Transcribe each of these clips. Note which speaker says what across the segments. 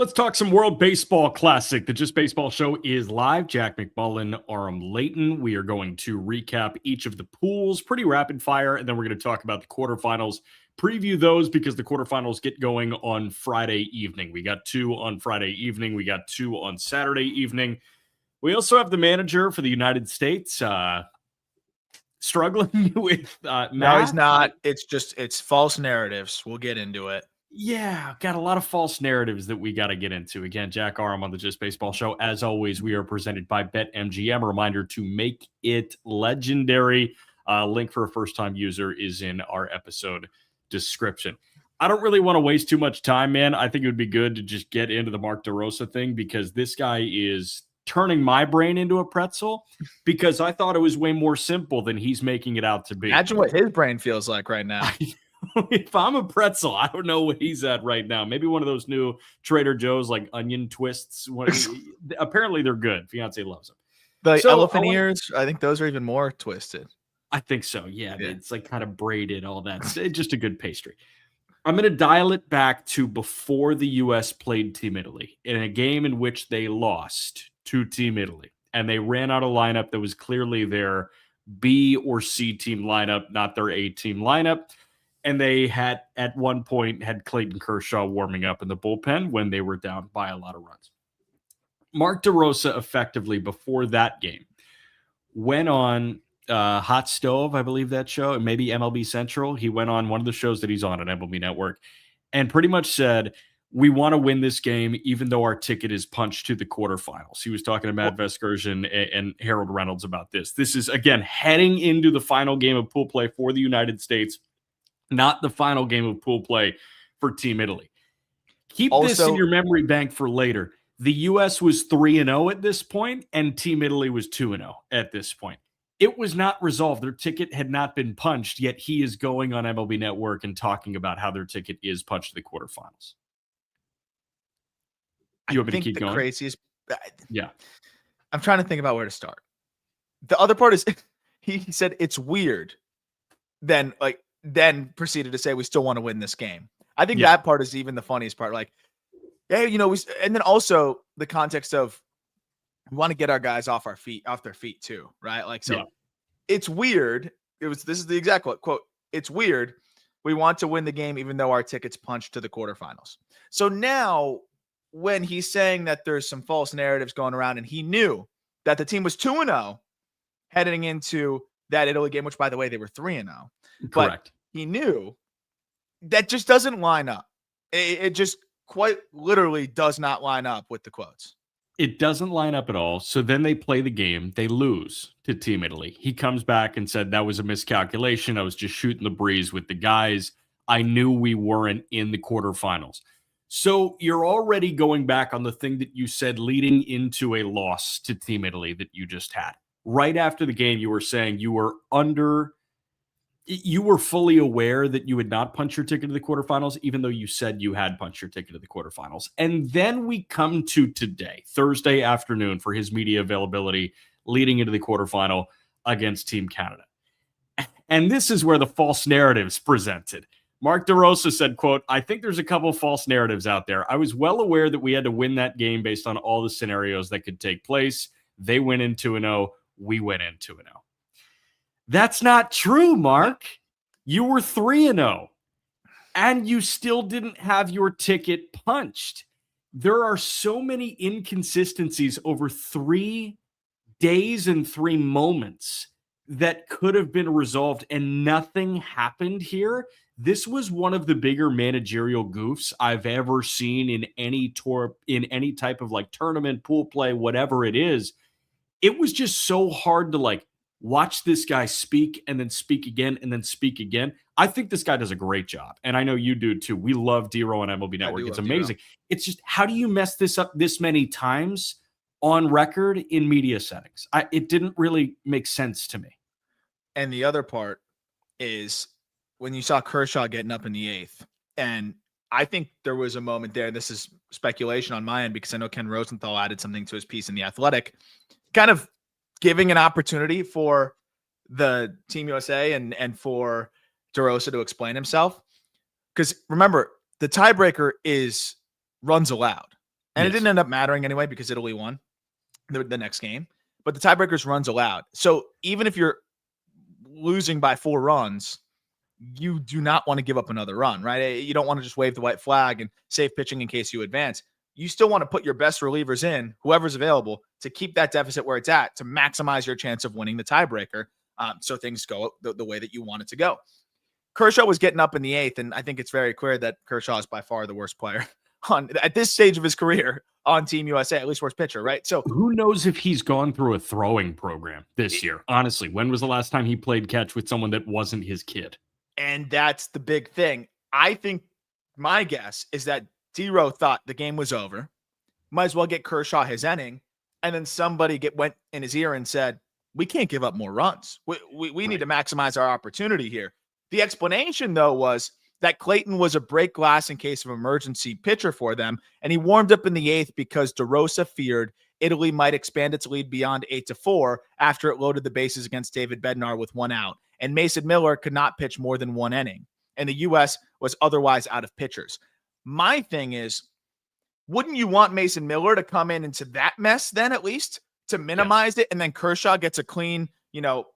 Speaker 1: Let's talk some World Baseball Classic. The Just Baseball Show is live. Jack McMullen, Aram Layton. We are going to recap each of the pools, pretty rapid fire, and then we're going to talk about the quarterfinals, preview those because the quarterfinals get going on Friday evening. We got 2 on Friday evening. We got 2 on Saturday evening. We also have the manager for the United States struggling with math.
Speaker 2: No, he's not. It's false narratives. We'll get into it.
Speaker 1: Yeah, got a lot of false narratives that we got to get into. Again, Jack Aram on the Just Baseball Show. As always, we are presented by BetMGM. A reminder to make it legendary. Link for a first-time user is in our episode description. I don't really want to waste too much time, man. I think it would be good to just get into the Mark Derosa thing because this guy is turning my brain into a pretzel because I thought it was way more simple than he's making it out to be.
Speaker 2: Imagine what his brain feels like right now.
Speaker 1: If I'm a pretzel, I don't know what he's at right now. Maybe one of those new Trader Joe's like onion twists. Apparently they're good. Fiance loves them.
Speaker 2: The elephant ears, I think those are even more twisted.
Speaker 1: I think so. Yeah. It's like kind of braided, all that. It's just a good pastry. I'm going to dial it back to before the U.S. played Team Italy in a game in which they lost to Team Italy. And they ran out a lineup that was clearly their B or C team lineup, not their A team lineup. And they had, at one point, had Clayton Kershaw warming up in the bullpen when they were down by a lot of runs. Mark Derosa, effectively, before that game, went on Hot Stove, I believe that show, and maybe MLB Central. He went on one of the shows that he's on MLB Network and pretty much said, we want to win this game, even though our ticket is punched to the quarterfinals. He was talking to Matt Vesgersian and Harold Reynolds about this. This is, again, heading into the final game of pool play for the United States, not the final game of pool play for Team Italy. Keep this in your memory bank for later. The U.S. was 3-0 at this point, and Team Italy was 2-0 at this point. It was not resolved. Their ticket had not been punched, yet he is going on MLB Network and talking about how their ticket is punched to the quarterfinals. You want me to keep going?
Speaker 2: Craziest,
Speaker 1: yeah.
Speaker 2: I'm trying to think about where to start. The other part is he said it's weird. Then proceeded to say we still want to win this game. I think that part is even the funniest part. Like, yeah, and then also the context of we want to get our guys off their feet too, right? Like, so it's weird. This is the exact quote. It's weird. We want to win the game, even though our ticket's punched to the quarterfinals. So now when he's saying that there's some false narratives going around and he knew that the team was 2-0 heading into that Italy game, which by the way, they were 3-0.
Speaker 1: Correct.
Speaker 2: But he knew that just doesn't line up. It just quite literally does not line up with the quotes.
Speaker 1: It doesn't line up at all. So then they play the game. They lose to Team Italy. He comes back and said, that was a miscalculation. I was just shooting the breeze with the guys. I knew we weren't in the quarterfinals. So you're already going back on the thing that you said leading into a loss to Team Italy that you just had. Right after the game, you were saying you were fully aware that you would not punch your ticket to the quarterfinals, even though you said you had punched your ticket to the quarterfinals. And then we come to today, Thursday afternoon, for his media availability leading into the quarterfinal against Team Canada. And this is where the false narratives presented. Mark Derosa said, quote, I think there's a couple of false narratives out there. I was well aware that we had to win that game based on all the scenarios that could take place. They went in 2-0. We went in 2-0. That's not true, Mark. You were 3-0, and you still didn't have your ticket punched. There are so many inconsistencies over 3 days and 3 moments that could have been resolved, and nothing happened here. This was one of the bigger managerial goofs I've ever seen in any tour, in any type of like tournament, pool play, whatever it is. It was just so hard to like watch this guy speak and then speak again and then speak again. I think this guy does a great job. And I know you do too. We love D-Row on MLB Network. It's amazing. D-Row. It's just, how do you mess this up this many times on record in media settings? It didn't really make sense to me.
Speaker 2: And the other part is when you saw Kershaw getting up in the 8th, and I think there was a moment there, this is speculation on my end because I know Ken Rosenthal added something to his piece in The Athletic, kind of giving an opportunity for the Team USA and for Derosa to explain himself. Because remember, the tiebreaker is runs allowed. And it didn't end up mattering anyway because Italy won the next game. But the tiebreakers runs allowed. So even if you're losing by 4 runs, you do not want to give up another run, right? You don't want to just wave the white flag and save pitching in case you advance. You still want to put your best relievers in, whoever's available, to keep that deficit where it's at, to maximize your chance of winning the tiebreaker, so things go the way that you want it to go. Kershaw was getting up in the 8th, and I think it's very clear that Kershaw is by far the worst player at this stage of his career on Team USA, at least worst pitcher, right? So
Speaker 1: who knows if he's gone through a throwing program this year? Honestly, when was the last time he played catch with someone that wasn't his kid?
Speaker 2: And that's the big thing. I think my guess is that Dero thought the game was over. Might as well get Kershaw his inning. And then somebody went in his ear and said, we can't give up more runs. We need to maximize our opportunity here. The explanation, though, was that Clayton was a break glass in case of emergency pitcher for them. And he warmed up in the 8th because Derosa feared Italy might expand its lead beyond 8-4 after it loaded the bases against David Bednar with 1 out. And Mason Miller could not pitch more than 1 inning. And the U.S. was otherwise out of pitchers. My thing is, wouldn't you want Mason Miller to come into that mess then, at least to minimize it? And then Kershaw gets a clean,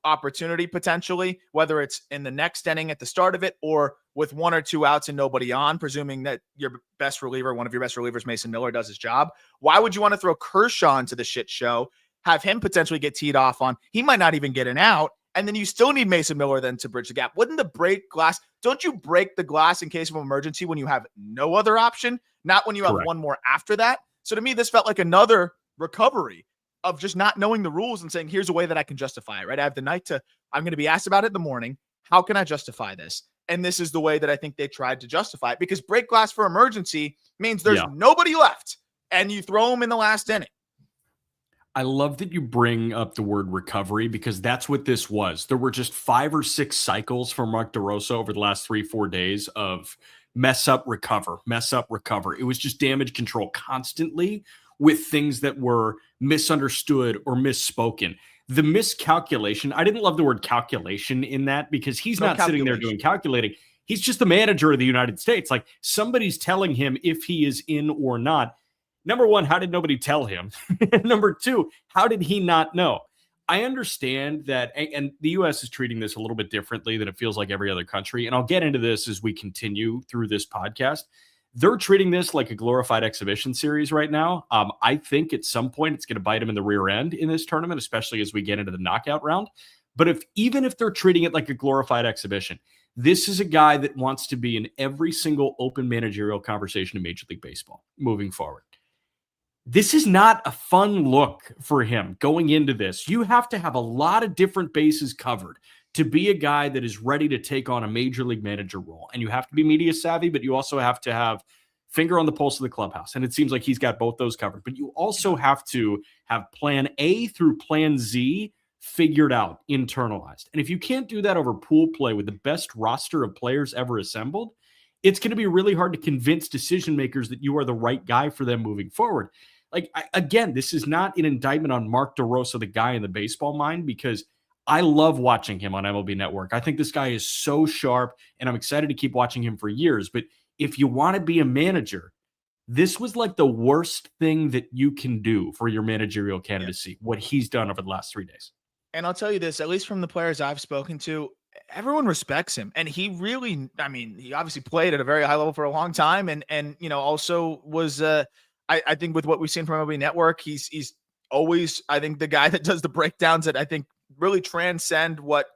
Speaker 2: opportunity potentially, whether it's in the next inning at the start of it or with 1 or 2 outs and nobody on, presuming that your best reliever, one of your best relievers, Mason Miller, does his job. Why would you want to throw Kershaw into the shit show, have him potentially get teed off on? He might not even get an out. And then you still need Mason Miller then to bridge the gap. Wouldn't the break glass, don't you break the glass in case of emergency when you have no other option? Not when you have one more after that. So to me, this felt like another recovery of just not knowing the rules and saying, here's a way that I can justify it, right? I have the night I'm going to be asked about it in the morning. How can I justify this? And this is the way that I think they tried to justify it, because break glass for emergency means there's nobody left and you throw them in the last inning.
Speaker 1: I love that you bring up the word recovery, because that's what this was. There were just 5 or 6 cycles for Mark Derosa over the last 3-4 days of mess up, recover, mess up, recover. It was just damage control constantly with things that were misunderstood or misspoken. The miscalculation, I didn't love the word calculation in that, because he's not sitting there doing calculating. He's just the manager of the United States. Like, somebody's telling him if he is in or not. Number one, how did nobody tell him? Number 2, how did he not know? I understand that, and the U.S. is treating this a little bit differently than it feels like every other country. And I'll get into this as we continue through this podcast. They're treating this like a glorified exhibition series right now. I think at some point it's going to bite them in the rear end in this tournament, especially as we get into the knockout round. But even if they're treating it like a glorified exhibition, this is a guy that wants to be in every single open managerial conversation in Major League Baseball moving forward. This is not a fun look for him going into this. You have to have a lot of different bases covered to be a guy that is ready to take on a major league manager role. And you have to be media savvy, but you also have to have finger on the pulse of the clubhouse. And it seems like he's got both those covered. But you also have to have plan A through plan Z figured out, internalized. And if you can't do that over pool play with the best roster of players ever assembled, it's going to be really hard to convince decision makers that you are the right guy for them moving forward. Like, again, this is not an indictment on Mark Derosa, the guy in the baseball mind, because I love watching him on MLB Network. I think this guy is so sharp, and I'm excited to keep watching him for years. But if you want to be a manager, this was like the worst thing that you can do for your managerial candidacy, what he's done over the last 3 days.
Speaker 2: And I'll tell you this, at least from the players I've spoken to, everyone respects him. And he really, he obviously played at a very high level for a long time. And also was, I think with what we've seen from MLB Network, he's always, I think, the guy that does the breakdowns that I think really transcend what,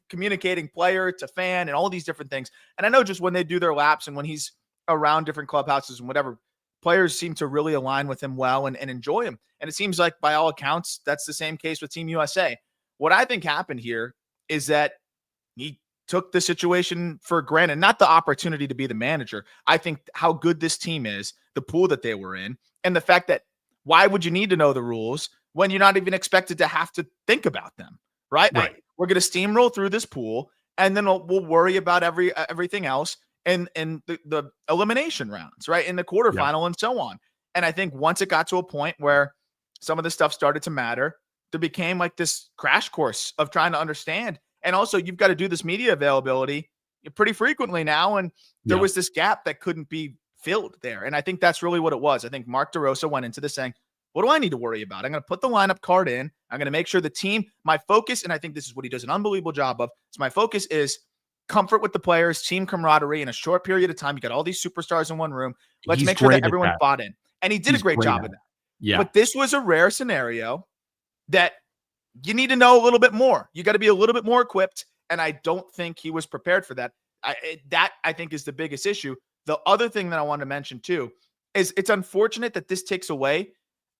Speaker 2: communicating player to fan and all these different things. And I know just when they do their laps and when he's around different clubhouses and whatever, players seem to really align with him well and enjoy him. And it seems like by all accounts, that's the same case with Team USA. What I think happened here is that he took the situation for granted, not the opportunity to be the manager. I think how good this team is, the pool that they were in, and the fact that why would you need to know the rules when you're not even expected to have to think about them, right? We're going to steamroll through this pool, and then we'll worry about everything else in the elimination rounds, right? In the quarterfinal and so on. And I think once it got to a point where some of this stuff started to matter, there became like this crash course of trying to understand. And also, you've got to do this media availability pretty frequently now. And there was this gap that couldn't be filled there. And I think that's really what it was. I think Mark Derosa went into this saying, what do I need to worry about? I'm going to put the lineup card in. I'm going to make sure the team, my focus, and I think this is what he does an unbelievable job of, so my focus is comfort with the players, team camaraderie in a short period of time. You got all these superstars in one room. Let's make sure that everyone bought in. And he did a great job of that.
Speaker 1: Yeah.
Speaker 2: But this was a rare scenario that you need to know a little bit more. You got to be a little bit more equipped. And I don't think he was prepared for that. That I think is the biggest issue. The other thing that I want to mention too is it's unfortunate that this takes away.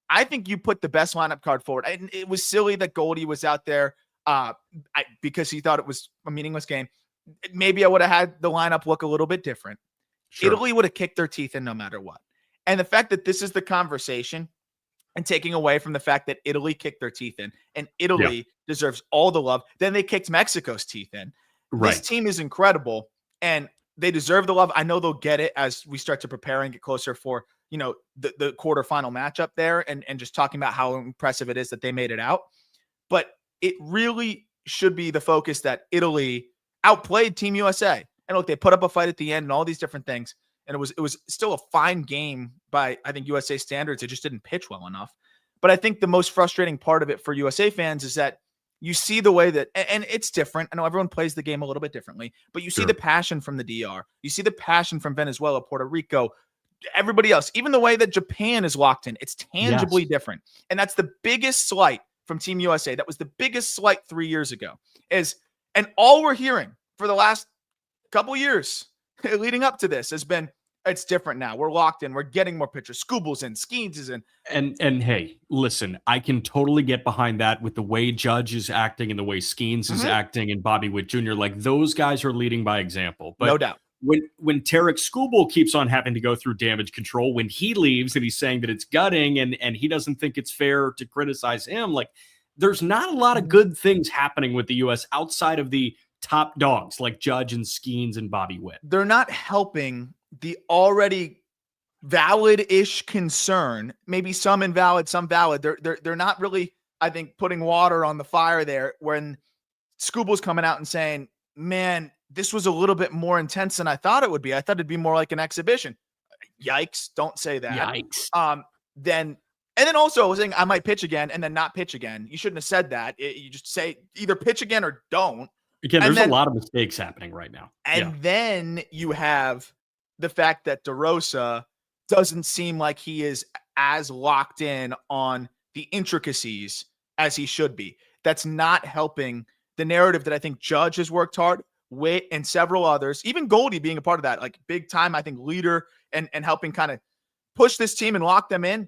Speaker 2: I think you put the best lineup card forward. And it was silly that Goldie was out there because he thought it was a meaningless game. Maybe I would have had the lineup look a little bit different. Sure. Italy would have kicked their teeth in no matter what. And the fact that this is the conversation and taking away from the fact that Italy kicked their teeth in and Italy deserves all the love. Then they kicked Mexico's teeth in. Right. This team is incredible and they deserve the love. I know they'll get it as we start to prepare and get closer for, the quarterfinal matchup there and just talking about how impressive it is that they made it out. But it really should be the focus that Italy outplayed Team USA. And look, they put up a fight at the end and all these different things. And it was still a fine game by, I think, USA standards. It just didn't pitch well enough. But I think the most frustrating part of it for USA fans is that you see the way that, and it's different. I know everyone plays the game a little bit differently, but you see the passion from the DR. You see the passion from Venezuela, Puerto Rico, everybody else, even the way that Japan is locked in. It's tangibly different. And that's the biggest slight from Team USA. That was the biggest slight 3 years ago. And all we're hearing for the last couple years leading up to this has been, it's different now. We're locked in. We're getting more pitchers. Scooble's in. Skeens is in.
Speaker 1: And hey, listen, I can totally get behind that with the way Judge is acting and the way Skeens is acting and Bobby Witt Jr. Like those guys are leading by example. But
Speaker 2: no doubt.
Speaker 1: When Tarek Skubal keeps on having to go through damage control, when he leaves and he's saying that it's gutting and he doesn't think it's fair to criticize him, like there's not a lot of good things happening with the U.S. outside of the top dogs like Judge and Skeens and Bobby Witt.
Speaker 2: They're not helping the already valid-ish concern, maybe some invalid, some valid. They're not really, I think, putting water on the fire there when Scubal's coming out and saying, man, this was a little bit more intense than I thought it would be. I thought it'd be more like an exhibition. Yikes. Don't say that.
Speaker 1: Yikes.
Speaker 2: Then also saying I might pitch again and then not pitch again. You shouldn't have said that. You just say either pitch again or don't.
Speaker 1: Again, there's a lot of mistakes happening right now.
Speaker 2: And then you have the fact that Derosa doesn't seem like he is as locked in on the intricacies as he should be. That's not helping the narrative that I think Judge has worked hard, Witt and several others, even Goldie being a part of that, like big time, I think, leader and helping kind of push this team and lock them in,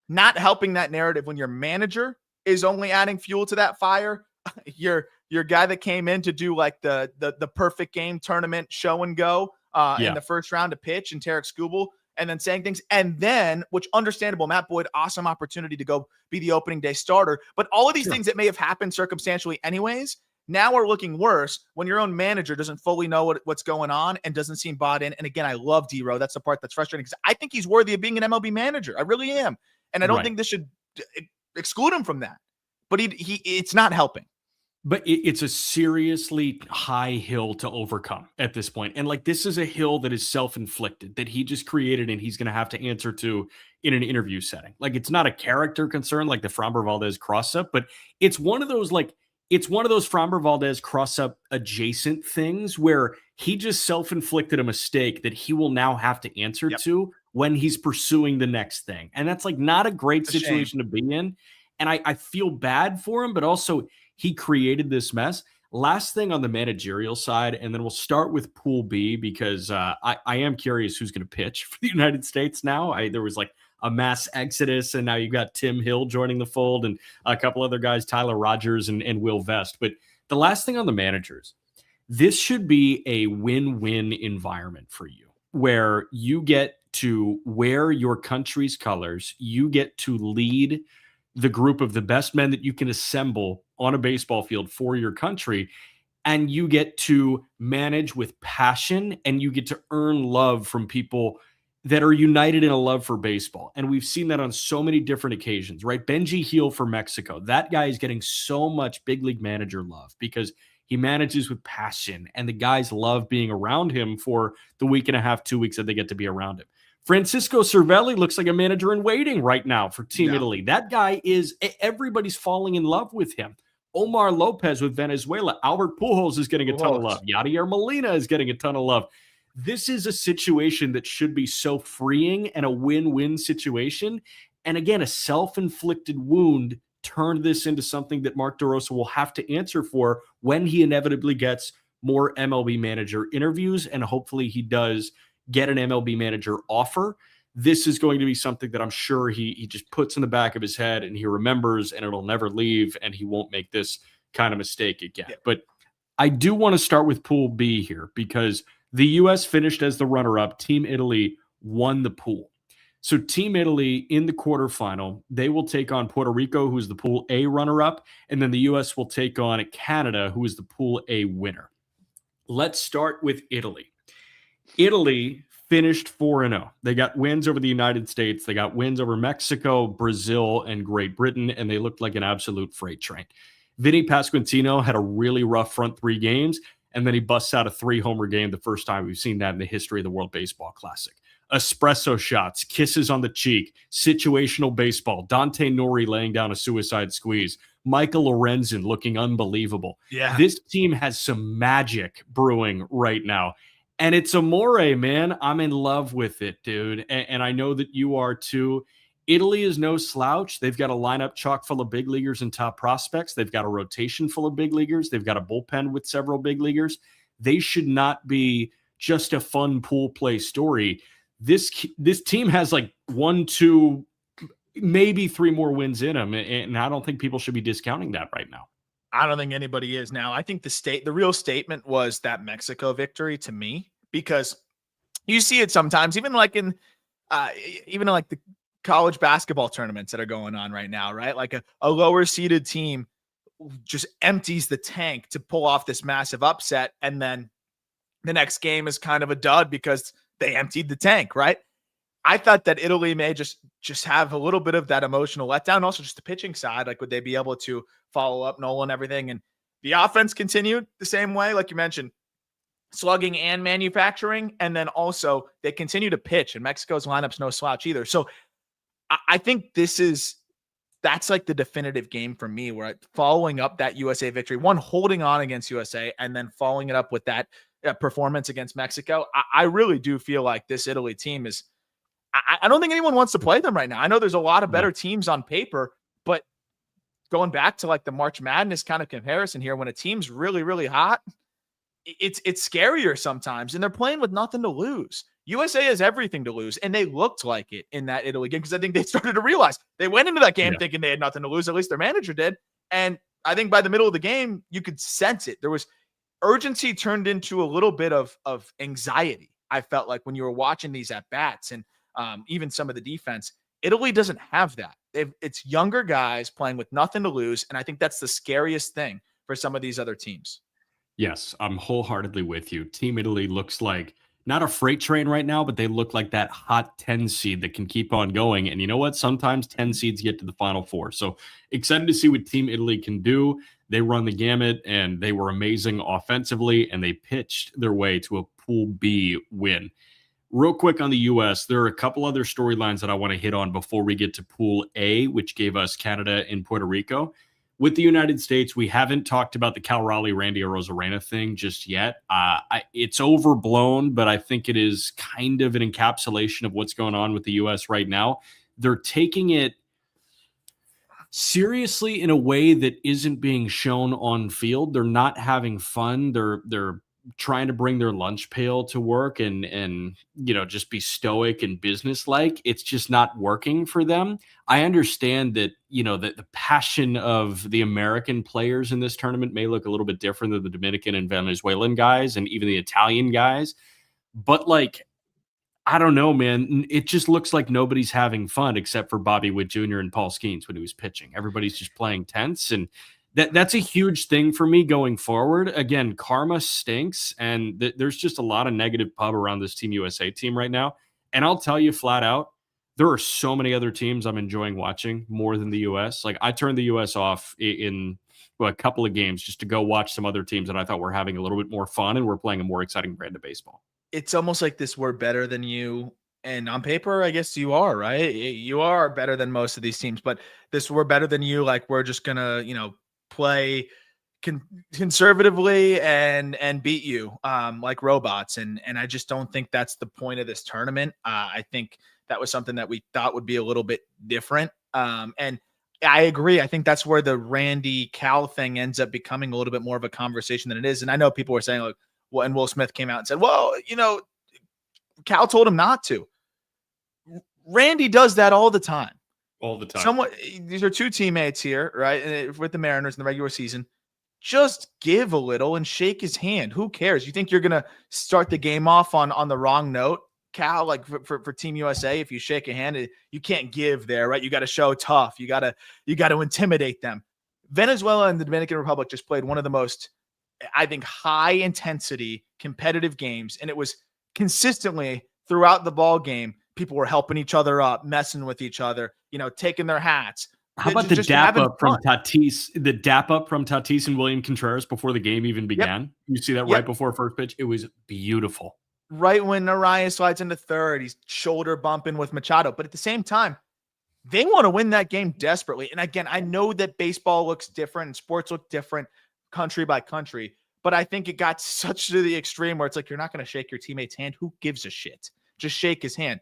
Speaker 2: not helping that narrative when your manager is only adding fuel to that fire. Your guy that came in to do like the perfect game tournament show and go in the first round to pitch and Tarek Skubal and then saying things. And then, which understandable, Matt Boyd, awesome opportunity to go be the opening day starter. But all of these things that may have happened circumstantially anyways, now are looking worse when your own manager doesn't fully know what's going on and doesn't seem bought in. And again, I love D-Row. That's the part that's frustrating because I think he's worthy of being an MLB manager. I really am. And I don't think this should exclude him from that. But it's not helping.
Speaker 1: But it's a seriously high hill to overcome at this point. And like, this is a hill that is self-inflicted that he just created and he's going to have to answer to in an interview setting. Like, it's not a character concern like the Framber Valdez cross-up, but it's one of those Framber Valdez cross-up adjacent things where he just self-inflicted a mistake that he will now have to answer to when he's pursuing the next thing. And that's like not a great situation to be in. And I feel bad for him, but also he created this mess. Last thing on the managerial side, and then we'll start with Pool B because I am curious who's going to pitch for the United States now. There was like a mass exodus, and now you've got Tim Hill joining the fold and a couple other guys, Tyler Rogers and Will Vest. But the last thing on the managers, this should be a win-win environment for you where you get to wear your country's colors, you get to lead the group of the best men that you can assemble on a baseball field for your country, and you get to manage with passion and you get to earn love from people that are united in a love for baseball. And we've seen that on so many different occasions, right? Benji Heel for Mexico. That guy is getting so much big league manager love because he manages with passion and the guys love being around him for the week and a half, 2 weeks that they get to be around him. Francisco Cervelli looks like a manager in waiting right now for Team
Speaker 2: No.
Speaker 1: Italy. That guy is, everybody's falling in love with him. Omar Lopez with Venezuela. Albert Pujols is getting a ton of love. Yadier Molina is getting a ton of love. This is a situation that should be so freeing and a win-win situation. And again, a self-inflicted wound turned this into something that Mark Derosa will have to answer for when he inevitably gets more MLB manager interviews, and hopefully he does get an MLB manager offer. This is going to be something that I'm sure he just puts in the back of his head and he remembers, and it'll never leave, and he won't make this kind of mistake again. Yeah. But I do want to start with Pool B here because the U.S. finished as the runner-up. Team Italy won the pool. So Team Italy in the quarterfinal, they will take on Puerto Rico, who is the Pool A runner-up, and then the U.S. will take on Canada, who is the Pool A winner. Let's start with Italy. Italy finished 4-0. They got wins over the United States. They got wins over Mexico, Brazil, and Great Britain, and they looked like an absolute freight train. Vinny Pasquantino had a really rough front 3 games, and then he busts out a 3-homer game, the first time we've seen that in the history of the World Baseball Classic. Espresso shots, kisses on the cheek, situational baseball, Dante Nori laying down a suicide squeeze, Michael Lorenzen looking unbelievable. Yeah. This team has some magic brewing right now. And it's Amore, man. I'm in love with it, dude. And I know that you are too. Italy is no slouch. They've got a lineup chock full of big leaguers and top prospects. They've got a rotation full of big leaguers. They've got a bullpen with several big leaguers. They should not be just a fun pool play story. This team has like 1, 2, maybe 3 more wins in them. And I don't think people should be discounting that right now.
Speaker 2: I don't think anybody is now. I think the real statement was that Mexico victory to me, because you see it sometimes, even like in the college basketball tournaments that are going on right now, right? Like a lower seeded team just empties the tank to pull off this massive upset. And then the next game is kind of a dud because they emptied the tank, right? I thought that Italy may just have a little bit of that emotional letdown. Also, just the pitching side, like would they be able to follow up Nola and everything? And the offense continued the same way, like you mentioned, slugging and manufacturing. And then also they continue to pitch, and Mexico's lineup's no slouch either. So I think that's like the definitive game for me, where following up that USA victory, one, holding on against USA, and then following it up with that performance against Mexico. I really do feel like this Italy team is, I don't think anyone wants to play them right now. I know there's a lot of better teams on paper, but going back to like the March Madness kind of comparison here, when a team's really, really hot, it's scarier sometimes, and they're playing with nothing to lose. USA has everything to lose, and they looked like it in that Italy game because I think they started to realize they went into that game thinking they had nothing to lose. At least their manager did. And I think by the middle of the game, you could sense it. There was urgency turned into a little bit of anxiety. I felt like when you were watching these at bats and even some of the defense, Italy doesn't have that. It's younger guys playing with nothing to lose. And I think that's the scariest thing for some of these other teams.
Speaker 1: Yes, I'm wholeheartedly with you. Team Italy looks like not a freight train right now, but they look like that hot 10 seed that can keep on going. And you know what? Sometimes 10 seeds get to the Final Four. So excited to see what Team Italy can do. They run the gamut, and they were amazing offensively, and they pitched their way to a Pool B win. Real quick on the U.S., there are a couple other storylines that I want to hit on before we get to Pool A, which gave us Canada and Puerto Rico. With the United States, we haven't talked about the Cal Raleigh Randy Arozarena thing just yet. It's overblown, but I think it is kind of an encapsulation of what's going on with the U.S. right now. They're taking it seriously in a way that isn't being shown on field. They're not having fun. They're trying to bring their lunch pail to work and just be stoic and businesslike. It's just not working for them. I understand that that the passion of the American players in this tournament may look a little bit different than the Dominican and Venezuelan guys and even the Italian guys, but like, I don't know, man. It just looks like nobody's having fun except for Bobby Witt Jr. and Paul Skeens when he was pitching. Everybody's just playing tense, and that's a huge thing for me going forward. Again, karma stinks, and there's just a lot of negative pub around this Team USA team right now. And I'll tell you flat out, there are so many other teams I'm enjoying watching more than the U.S. Like, I turned the U.S. off in a couple of games just to go watch some other teams that I thought were having a little bit more fun and were playing a more exciting brand of baseball.
Speaker 2: It's almost like this "we're better than you" And on paper, I guess you are, right? You are better than most of these teams, but we're better than you. Like, we're just gonna, play conservatively and beat you like robots. And I just don't think that's the point of this tournament. I think that was something that we thought would be a little bit different. And I agree. I think that's where the Randy Cal thing ends up becoming a little bit more of a conversation than it is. And I know people were saying, like, well, and Will Smith came out and said, well, Cal told him not to. Randy does that all the time.
Speaker 1: All the time.
Speaker 2: These are two teammates here, right? With the Mariners in the regular season. Just give a little and shake his hand. Who cares? You think you're going to start the game off on the wrong note, Cal? Like for Team USA, if you shake a hand, you can't give there, right? You got to show tough. You got to intimidate them. Venezuela and the Dominican Republic just played one of the most, I think, high intensity competitive games, and it was consistently throughout the ball game. People were helping each other up, messing with each other, taking their hats.
Speaker 1: How about the dap up from Tatis? The dap up from Tatis and William Contreras before the game even began. Yep. You see that right before first pitch. It was beautiful.
Speaker 2: Right when Orion slides into third, he's shoulder bumping with Machado. But at the same time, they want to win that game desperately. And again, I know that baseball looks different and sports look different country by country. But I think it got such to the extreme where it's like, you're not going to shake your teammate's hand. Who gives a shit? Just shake his hand.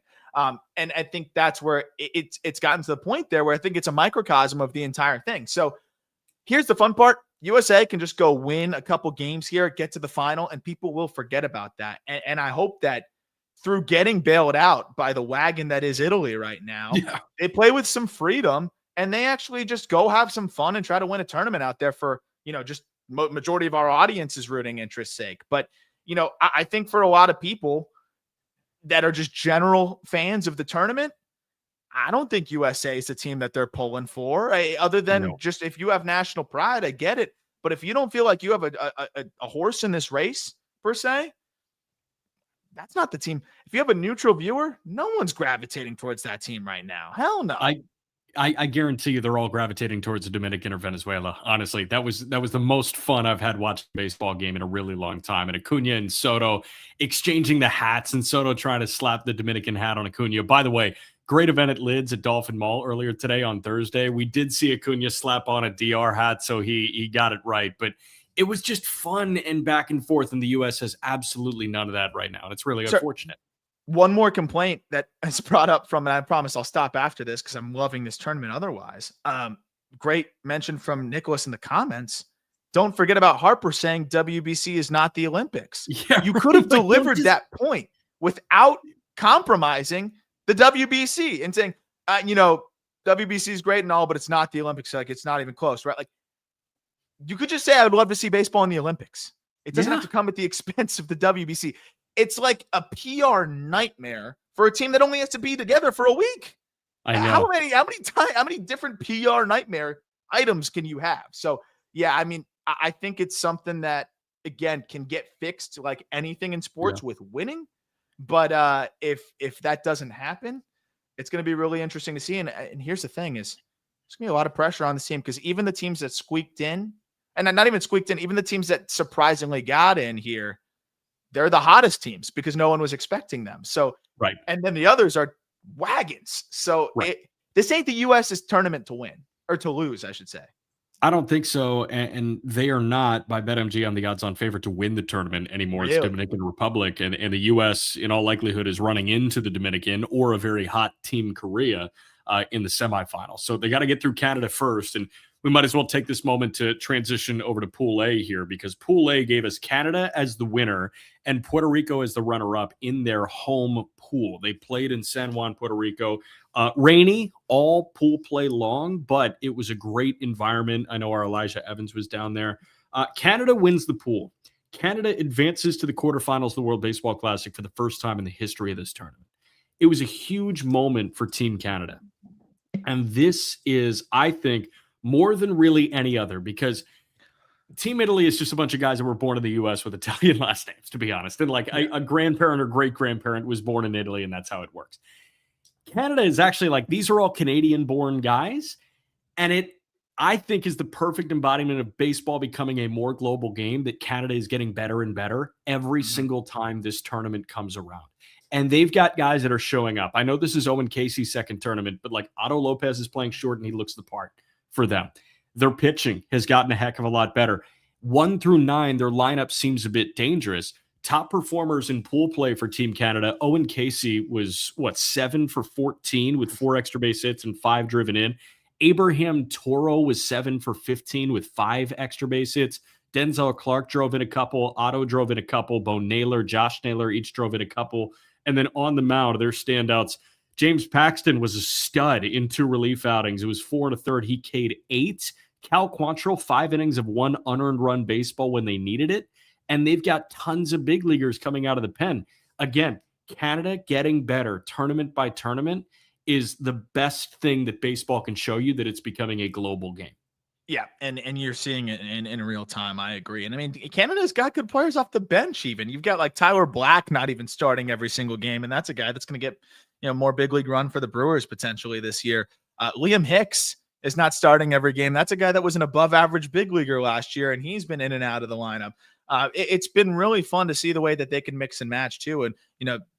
Speaker 2: And I think that's where it's gotten to the point there where I think it's a microcosm of the entire thing. So here's the fun part. USA can just go win a couple games here, get to the final, and people will forget about that. And I hope that through getting bailed out by the wagon that is Italy right now, they play with some freedom and they actually just go have some fun and try to win a tournament out there for, just majority of our audience's rooting interest's sake. But, I think for a lot of people that are just general fans of the tournament, I don't think USA is the team that they're pulling for, other than just if you have national pride, I get it. But if you don't feel like you have a horse in this race, per se, that's not the team. If you have a neutral viewer, no one's gravitating towards that team right now. Hell no.
Speaker 1: I guarantee you they're all gravitating towards the Dominican or Venezuela. Honestly, that was the most fun I've had watching a baseball game in a really long time. And Acuna and Soto exchanging the hats, and Soto trying to slap the Dominican hat on Acuna. By the way, great event at Lids at Dolphin Mall earlier today on Thursday. We did see Acuna slap on a DR hat, so he got it right. But it was just fun and back and forth, and the U.S. has absolutely none of that right now. And it's really unfortunate.
Speaker 2: One more complaint that is brought up from, and I promise I'll stop after this because I'm loving this tournament otherwise. Great mention from Nicholas in the comments. Don't forget about Harper saying WBC is not the Olympics. Yeah, you could have delivered that point without compromising the WBC and saying, WBC is great and all, but it's not the Olympics. Like, it's not even close, right? Like, you could just say, I would love to see baseball in the Olympics. It doesn't have to come at the expense of the WBC. It's like a PR nightmare for a team that only has to be together for a week.
Speaker 1: I know.
Speaker 2: How many different PR nightmare items can you have? So, yeah, I mean, I think it's something that, again, can get fixed like anything in sports with winning. But if that doesn't happen, it's going to be really interesting to see. And here's the thing is there's going to be a lot of pressure on this team because even the teams that squeaked in, and not even squeaked in, even the teams that surprisingly got in here, they're the hottest teams because no one was expecting them. So,
Speaker 1: right.
Speaker 2: And then the others are wagons. So this ain't the U.S.'s tournament to win or to lose, I should say.
Speaker 1: I don't think so. And they are not, by BetMG, on the odds-on favorite to win the tournament anymore. Really? It's Dominican Republic. And the U.S., in all likelihood, is running into the Dominican or a very hot Team Korea in the semifinals. So they got to get through Canada first. And we might as well take this moment to transition over to Pool A here because Pool A gave us Canada as the winner and Puerto Rico as the runner-up in their home pool. They played in San Juan, Puerto Rico. Rainy all pool play long, but it was a great environment. I know our Elijah Evans was down there. Canada wins the pool. Canada advances to the quarterfinals of the World Baseball Classic for the first time in the history of this tournament. It was a huge moment for Team Canada. And this is, I think, more than really any other, because Team Italy is just a bunch of guys that were born in the U.S. with Italian last names, to be honest. And like a grandparent or great-grandparent was born in Italy, and that's how it works. Canada is actually like, these are all Canadian-born guys, and I think, is the perfect embodiment of baseball becoming a more global game, that Canada is getting better and better every single time this tournament comes around. And they've got guys that are showing up. I know this is Owen Casey's second tournament, but like Otto Lopez is playing short and he looks the part for them. Their pitching has gotten a heck of a lot better. 1 through 9, their lineup seems a bit dangerous. Top performers in pool play for Team Canada. Owen Casey was 7 for 14 with 4 extra base hits and 5 driven in. Abraham Toro was 7 for 15 with 5 extra base hits. Denzel Clark drove in a couple. Otto drove in a couple. Bo Naylor, Josh Naylor each drove in a couple. And then on the mound, their standouts. James Paxton was a stud in 2 relief outings. It was 4 1/3. He K'd 8. Cal Quantrill, 5 innings of 1 unearned run baseball when they needed it. And they've got tons of big leaguers coming out of the pen. Again, Canada getting better tournament by tournament is the best thing that baseball can show you, that it's becoming a global game.
Speaker 2: Yeah, and you're seeing it in real time. I agree. And I mean, Canada's got good players off the bench even. You've got like Tyler Black not even starting every single game, and that's a guy that's going to get, more big league run for the Brewers potentially this year. Liam Hicks is not starting every game. That's a guy that was an above average big leaguer last year, and he's been in and out of the lineup. It's been really fun to see the way that they can mix and match too. And,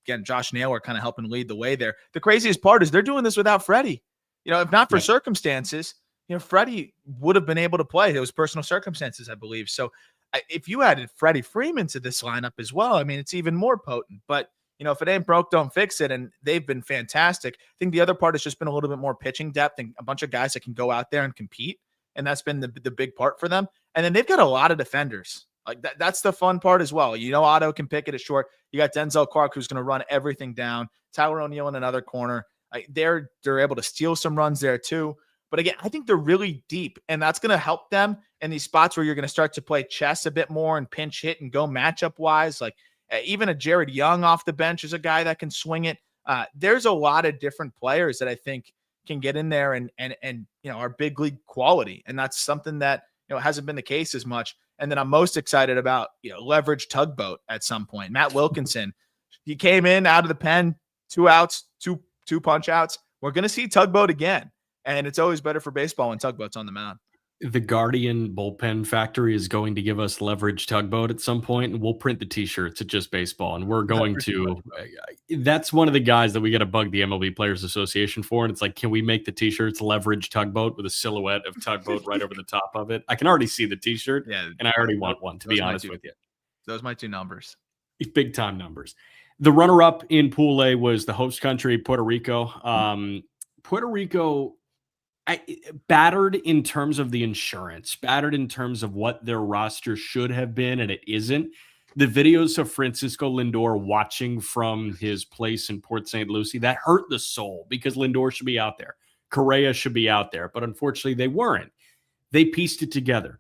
Speaker 2: again, Josh Naylor kind of helping lead the way there. The craziest part is they're doing this without Freddie. If not for circumstances, Freddie would have been able to play. It was personal circumstances, I believe. So if you added Freddie Freeman to this lineup as well, I mean, it's even more potent. But, if it ain't broke, don't fix it. And they've been fantastic. I think the other part has just been a little bit more pitching depth and a bunch of guys that can go out there and compete. And that's been the big part for them. And then they've got a lot of defenders. Like that's the fun part as well. Otto can pick it at short. You got Denzel Clark, who's going to run everything down. Tyler O'Neill in another corner. They're able to steal some runs there too. But again, I think they're really deep, and that's going to help them in these spots where you're going to start to play chess a bit more and pinch hit and go matchup wise. Like even a Jared Young off the bench is a guy that can swing it. There's a lot of different players that I think can get in there and are big league quality, and that's something that hasn't been the case as much. And then I'm most excited about leverage tugboat at some point. Matt Wilkinson, he came in out of the pen, 2 outs, two punch outs. We're going to see tugboat again. And it's always better for baseball when tugboat's on the mound.
Speaker 1: The Guardian Bullpen Factory is going to give us leverage tugboat at some point, and we'll print the t-shirts at Just Baseball. And we're going to, that's one of the guys that we got to bug the MLB Players Association for. And it's like, can we make the t-shirts leverage tugboat with a silhouette of tugboat right over the top of it? I can already see the t-shirt, and I already want one, to be honest with you.
Speaker 2: Those are my 2 numbers.
Speaker 1: Big time numbers. The runner-up in Pool A was the host country, Puerto Rico. Puerto Rico, battered in terms of the insurance, battered in terms of what their roster should have been, and it isn't. The videos of Francisco Lindor watching from his place in Port St. Lucie, that hurt the soul, because Lindor should be out there. Correa should be out there, but unfortunately they weren't. They pieced it together.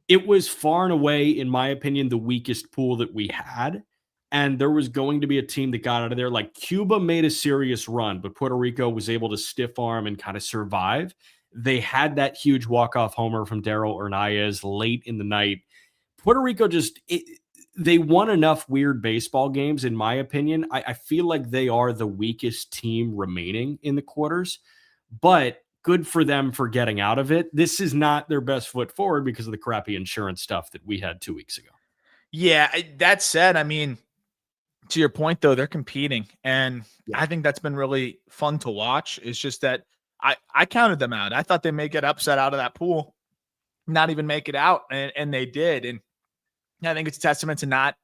Speaker 1: It was far and away, in my opinion, the weakest pool that we had. And there was going to be a team that got out of there. Like Cuba made a serious run, but Puerto Rico was able to stiff arm and kind of survive. They had that huge walk-off homer from Darryl Hernandez late in the night. Puerto Rico they won enough weird baseball games, in my opinion. I feel like they are the weakest team remaining in the quarters, but good for them for getting out of it. This is not their best foot forward because of the crappy insurance stuff that we had 2 weeks ago.
Speaker 2: Yeah, that said, I mean, to your point, though, they're competing, and I think that's been really fun to watch. It's just that I counted them out. I thought they may get upset out of that pool, not even make it out, and they did. And I think it's a testament to not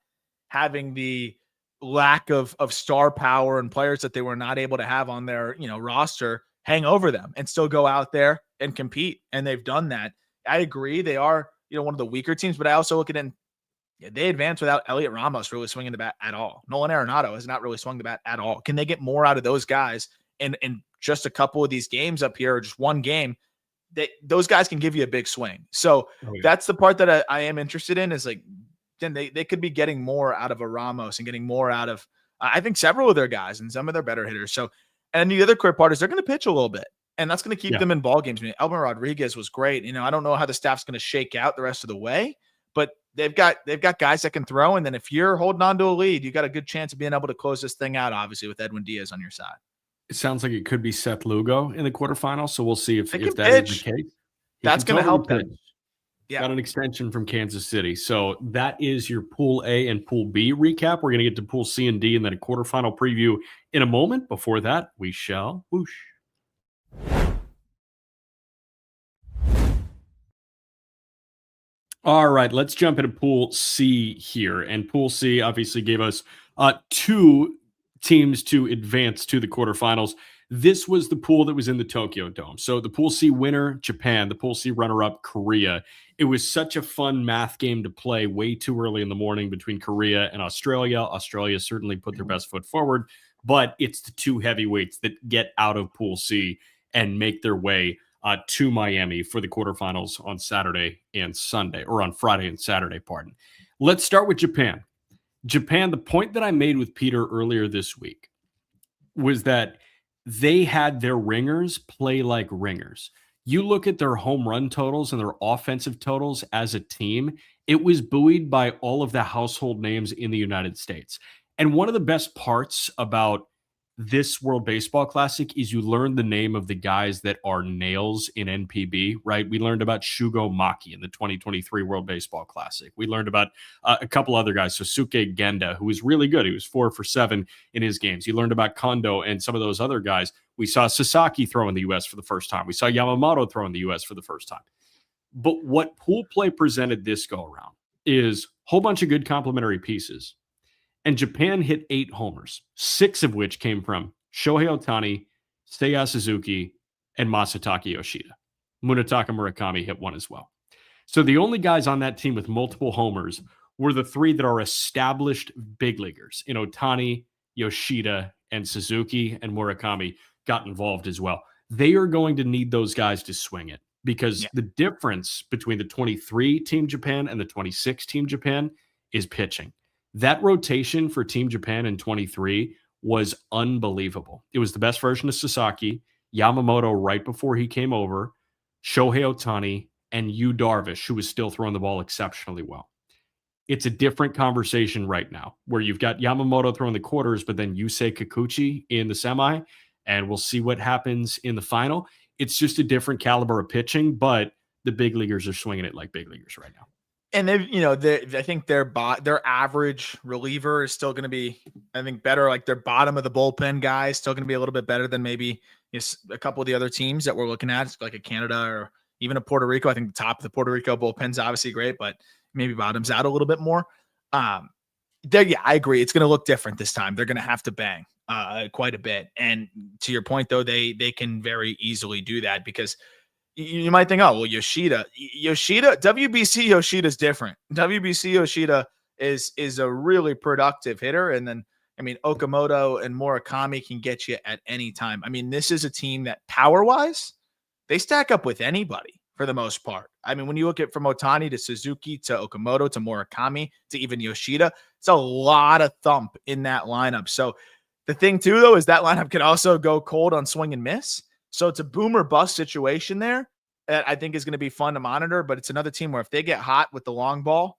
Speaker 2: having the lack of star power and players that they were not able to have on their roster hang over them and still go out there and compete. And they've done that. I agree. They are one of the weaker teams, but I also look at it and they advanced without Elliot Ramos really swinging the bat at all. Nolan Arenado has not really swung the bat at all. Can they get more out of those guys in just a couple of these games up here, or just one game? Those guys can give you a big swing. So that's the part that I am interested in, is like, then they could be getting more out of a Ramos and getting more out of, I think, several of their guys and some of their better hitters. So, and the other quick part is they're going to pitch a little bit, and that's going to keep them in ball games. I mean, Elmer Rodriguez was great. I don't know how the staff's going to shake out the rest of the way, but they've got guys that can throw. And then if you're holding on to a lead, you got a good chance of being able to close this thing out, obviously, with Edwin Diaz on your side.
Speaker 1: It sounds like it could be Seth Lugo in the quarterfinals, so we'll see if that is the case.
Speaker 2: That's going to help them.
Speaker 1: Got an extension from Kansas City. So that is your Pool A and Pool B recap. We're going to get to Pool C and D and then a quarterfinal preview in a moment. Before that, we shall whoosh. All right, let's jump into Pool C here. And Pool C obviously gave us two teams to advance to the quarterfinals. This was the pool that was in the Tokyo Dome. So the Pool C winner, Japan. The Pool C runner-up, Korea. It was such a fun math game to play way too early in the morning between Korea and Australia. Australia certainly put their best foot forward, but it's the two heavyweights that get out of Pool C and make their way to Miami for the quarterfinals on Saturday and Sunday, or on Friday and Saturday, pardon. Let's start with Japan. Japan, the point that I made with Peter earlier this week was that they had their ringers play like ringers. You look at their home run totals and their offensive totals as a team, it was buoyed by all of the household names in the United States. And one of the best parts about this World Baseball Classic is you learn the name of the guys that are nails in NPB, right? We learned about Shugo Maki in the 2023 World Baseball Classic. We learned about a couple other guys, Sosuke Genda, who was really good. He was 4 for 7 in his games. You learned about Kondo and some of those other guys. We saw Sasaki throw in the U.S. for the first time. We saw Yamamoto throw in the U.S. for the first time. But what pool play presented this go-around is a whole bunch of good complementary pieces. And Japan hit 8 homers, 6 of which came from Shohei Ohtani, Seiya Suzuki, and Masataka Yoshida. Munetaka Murakami hit 1 as well. So the only guys on that team with multiple homers were the 3 that are established big leaguers in Ohtani, Yoshida, and Suzuki, and Murakami got involved as well. They are going to need those guys to swing it because the difference between the 23 Team Japan and the 26 Team Japan is pitching. That rotation for Team Japan in 23 was unbelievable. It was the best version of Sasaki, Yamamoto right before he came over, Shohei Ohtani, and Yu Darvish, who was still throwing the ball exceptionally well. It's a different conversation right now where you've got Yamamoto throwing the quarters, but then Yusei Kikuchi in the semi, and we'll see what happens in the final. It's just a different caliber of pitching, but the big leaguers are swinging it like big leaguers right now.
Speaker 2: And I think their average reliever is still going to be, I think, better. Like their bottom of the bullpen guy is still going to be a little bit better than maybe a couple of the other teams that we're looking at, like a Canada or even a Puerto Rico. I think the top of the Puerto Rico bullpen's obviously great, but maybe bottoms out a little bit more. I agree. It's going to look different this time. They're going to have to bang quite a bit. And to your point, though, they can very easily do that because you might think, oh, well, Yoshida, WBC Yoshida is different. WBC Yoshida is a really productive hitter. And then, I mean, Okamoto and Murakami can get you at any time. I mean, this is a team that power-wise, they stack up with anybody for the most part. I mean, when you look at from Ohtani to Suzuki to Okamoto to Murakami to even Yoshida, it's a lot of thump in that lineup. So the thing, too, though, is that lineup can also go cold on swing and miss. So it's a boom or bust situation there that I think is going to be fun to monitor. But it's another team where if they get hot with the long ball,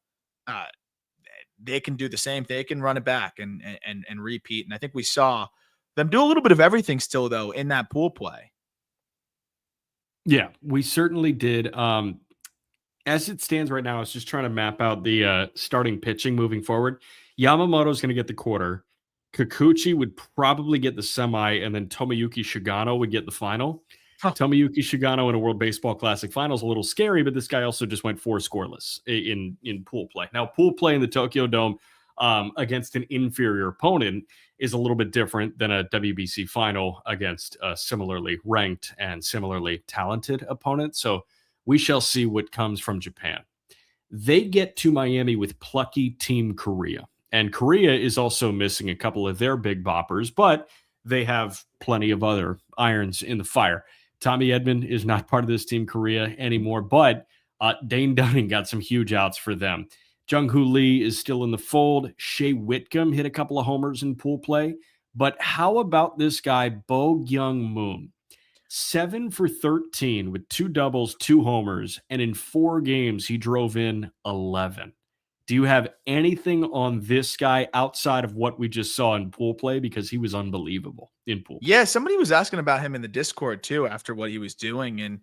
Speaker 2: they can do the same. They can run it back and repeat. And I think we saw them do a little bit of everything still, though, in that pool play.
Speaker 1: Yeah, we certainly did. As it stands right now, I was just trying to map out the starting pitching moving forward. Yamamoto is going to get the quarter. Kikuchi would probably get the semi, and then Tomoyuki Shigano would get the final. Tomoyuki Shigano in a World Baseball Classic final is a little scary, but this guy also just went 4 scoreless in pool play. Now, pool play in the Tokyo Dome against an inferior opponent is a little bit different than a WBC final against a similarly ranked and similarly talented opponent. So we shall see what comes from Japan. They get to Miami with plucky Team Korea. And Korea is also missing a couple of their big boppers, but they have plenty of other irons in the fire. Tommy Edman is not part of this Team Korea anymore, but Dane Dunning got some huge outs for them. Jung-Hoo Lee is still in the fold. Shea Whitcomb hit a couple of homers in pool play. But how about this guy, Bo Young Moon? 7 for 13 with 2 doubles, 2 homers, and in 4 games, he drove in 11. Do you have anything on this guy outside of what we just saw in pool play? Because he was unbelievable in pool play.
Speaker 2: Yeah, somebody was asking about him in the Discord too after what he was doing. And,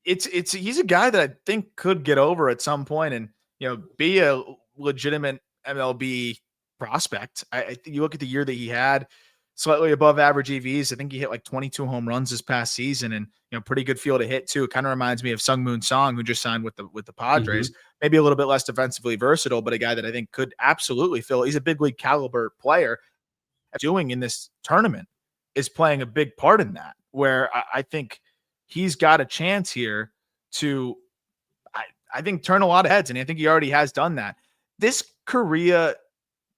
Speaker 2: he's a guy that I think could get over at some point and, be a legitimate MLB prospect. I think you look at the year that he had, slightly above average EVs. I think he hit like 22 home runs this past season, and pretty good field to hit too. It kind of reminds me of Sung Moon Song, who just signed with the Padres. Maybe a little bit less defensively versatile, but a guy that I think could absolutely fill. He's a big league caliber player. Doing in this tournament is playing a big part in that, where I think he's got a chance here to, I think, turn a lot of heads, and I think he already has done that. This Korea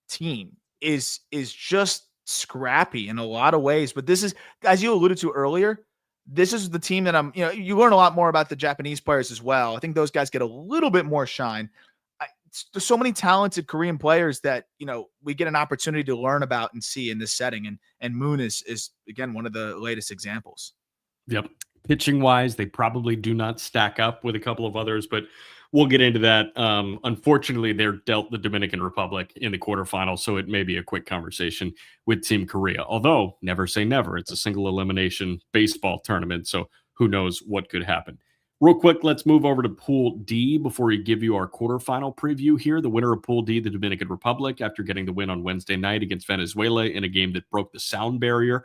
Speaker 2: team is just scrappy in a lot of ways, but this is, as you alluded to earlier, this is the team that you learn a lot more about the Japanese players as well. I think those guys get a little bit more shine. There's so many talented Korean players that, we get an opportunity to learn about and see in this setting. And Moon is again, one of the latest examples.
Speaker 1: Yep. Pitching wise, they probably do not stack up with a couple of others, but we'll get into that. Unfortunately, they're dealt the Dominican Republic in the quarterfinals, so it may be a quick conversation with Team Korea. Although, never say never. It's a single elimination baseball tournament, so who knows what could happen. Real quick, let's move over to Pool D before we give you our quarterfinal preview here. The winner of Pool D, the Dominican Republic, after getting the win on Wednesday night against Venezuela in a game that broke the sound barrier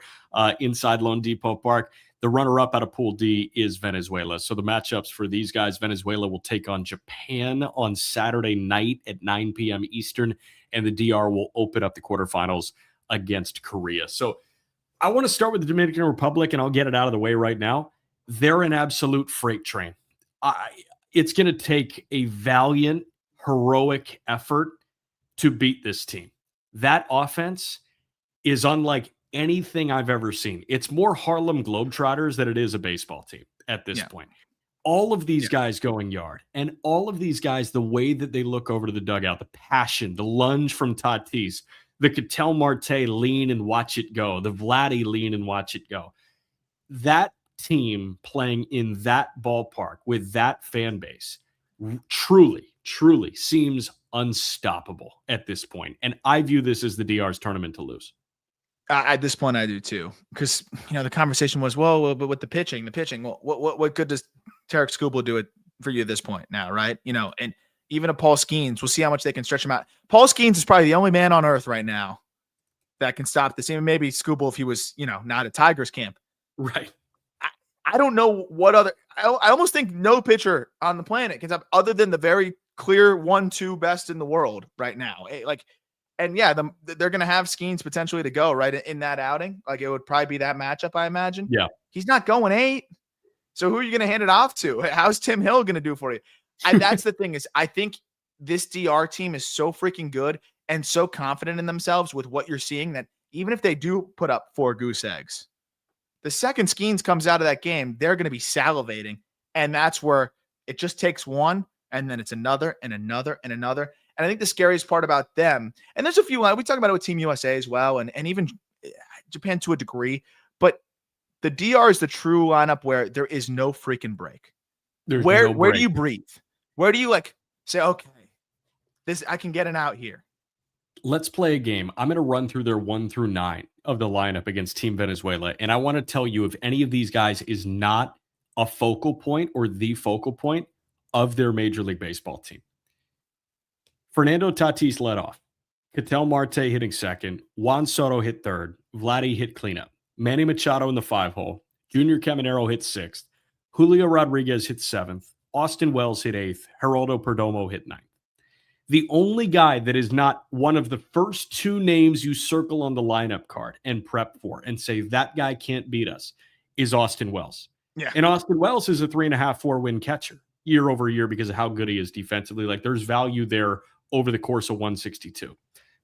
Speaker 1: inside Lone Depot Park. The runner-up out of Pool D is Venezuela. So the matchups for these guys, Venezuela will take on Japan on Saturday night at 9 p.m. Eastern, and the DR will open up the quarterfinals against Korea. So I want to start with the Dominican Republic, and I'll get it out of the way right now. They're an absolute freight train. It's going to take a valiant, heroic effort to beat this team. That offense is unlike anything I've ever seen. It's more Harlem Globetrotters than it is a baseball team at this point. All of these guys going yard, and all of these guys, the way that they look over to the dugout, the passion, the lunge from Tatis, the Ketel Marte lean and watch it go, the Vladdy lean and watch it go. That team playing in that ballpark with that fan base truly seems unstoppable at this point. And I view this as the DR's tournament to lose.
Speaker 2: At this point, I do too, because the conversation was, well, but with the pitching, well, what good does Tarek Skubal do it for you at this point now, right? And even a Paul Skeens, we'll see how much they can stretch him out. Paul Skeens is probably the only man on earth right now that can stop this. Even maybe Skubal if he was, not at Tigers camp,
Speaker 1: right?
Speaker 2: I don't know what other. I almost think no pitcher on the planet can stop other than the very clear 1-2 best in the world right now. And yeah, they're going to have Skeens potentially to go right in that outing. Like it would probably be that matchup, I imagine.
Speaker 1: Yeah.
Speaker 2: He's not going 8. So who are you going to hand it off to? How's Tim Hill going to do for you? That's the thing is I think this DR team is so freaking good and so confident in themselves with what you're seeing that even if they do put up 4 goose eggs, the second Skeens comes out of that game, they're going to be salivating. And that's where it just takes one and then it's another and another and another. And I think the scariest part about them, and there's a few, we talk about it with Team USA as well, and even Japan to a degree, but the DR is the true lineup where there is no freaking break. Where do you breathe? Where do you say, okay, I can get an out here?
Speaker 1: Let's play a game. I'm going to run through their 1 through 9 of the lineup against Team Venezuela. And I want to tell you if any of these guys is not a focal point or the focal point of their Major League Baseball team. Fernando Tatis led off. Ketel Marte hitting second. Juan Soto hit third. Vladdy hit cleanup. Manny Machado in the 5-hole. Junior Caminero hit 6th. Julio Rodriguez hit 7th. Austin Wells hit 8th. Geraldo Perdomo hit 9th. The only guy that is not one of the first 2 names you circle on the lineup card and prep for and say that guy can't beat us is Austin Wells.
Speaker 2: Yeah.
Speaker 1: And Austin Wells is a 3.5-4 win catcher year over year because of how good he is defensively. There's value there over the course of 162.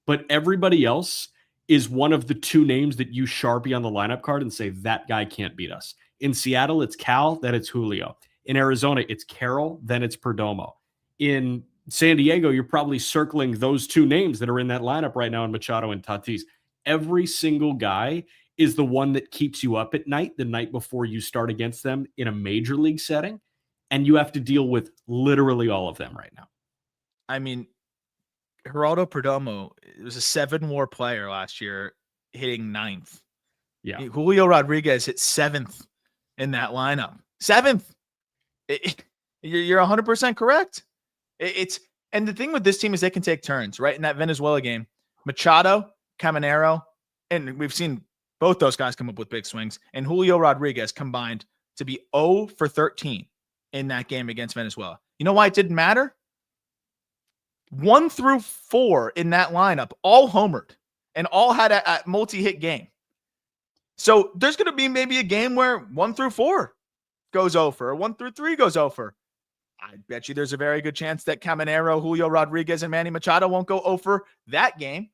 Speaker 1: But everybody else is one of the 2 names that you Sharpie on the lineup card and say that guy can't beat us. In Seattle, it's Cal, then it's Julio. In Arizona, it's Carroll, then it's Perdomo. In San Diego, you're probably circling those 2 names that are in that lineup right now in Machado and Tatis. Every single guy is the one that keeps you up at night the night before you start against them in a major league setting. And you have to deal with literally all of them right now.
Speaker 2: I mean, Geraldo Perdomo was a 7-WAR player last year, hitting 9th.
Speaker 1: Yeah.
Speaker 2: Julio Rodriguez hit 7th in that lineup. 7th. You're 100% correct. It's and the thing with this team is they can take turns, right? In that Venezuela game, Machado, Caminero, and we've seen both those guys come up with big swings, and Julio Rodriguez combined to be 0 for 13 in that game against Venezuela. You know why it didn't matter? 1 through 4 in that lineup, all homered and all had a multi-hit game. So there's going to be maybe a game where 1 through 4 goes over, or 1 through 3 goes over. I bet you there's a very good chance that Caminero, Julio Rodriguez, and Manny Machado won't go over that game.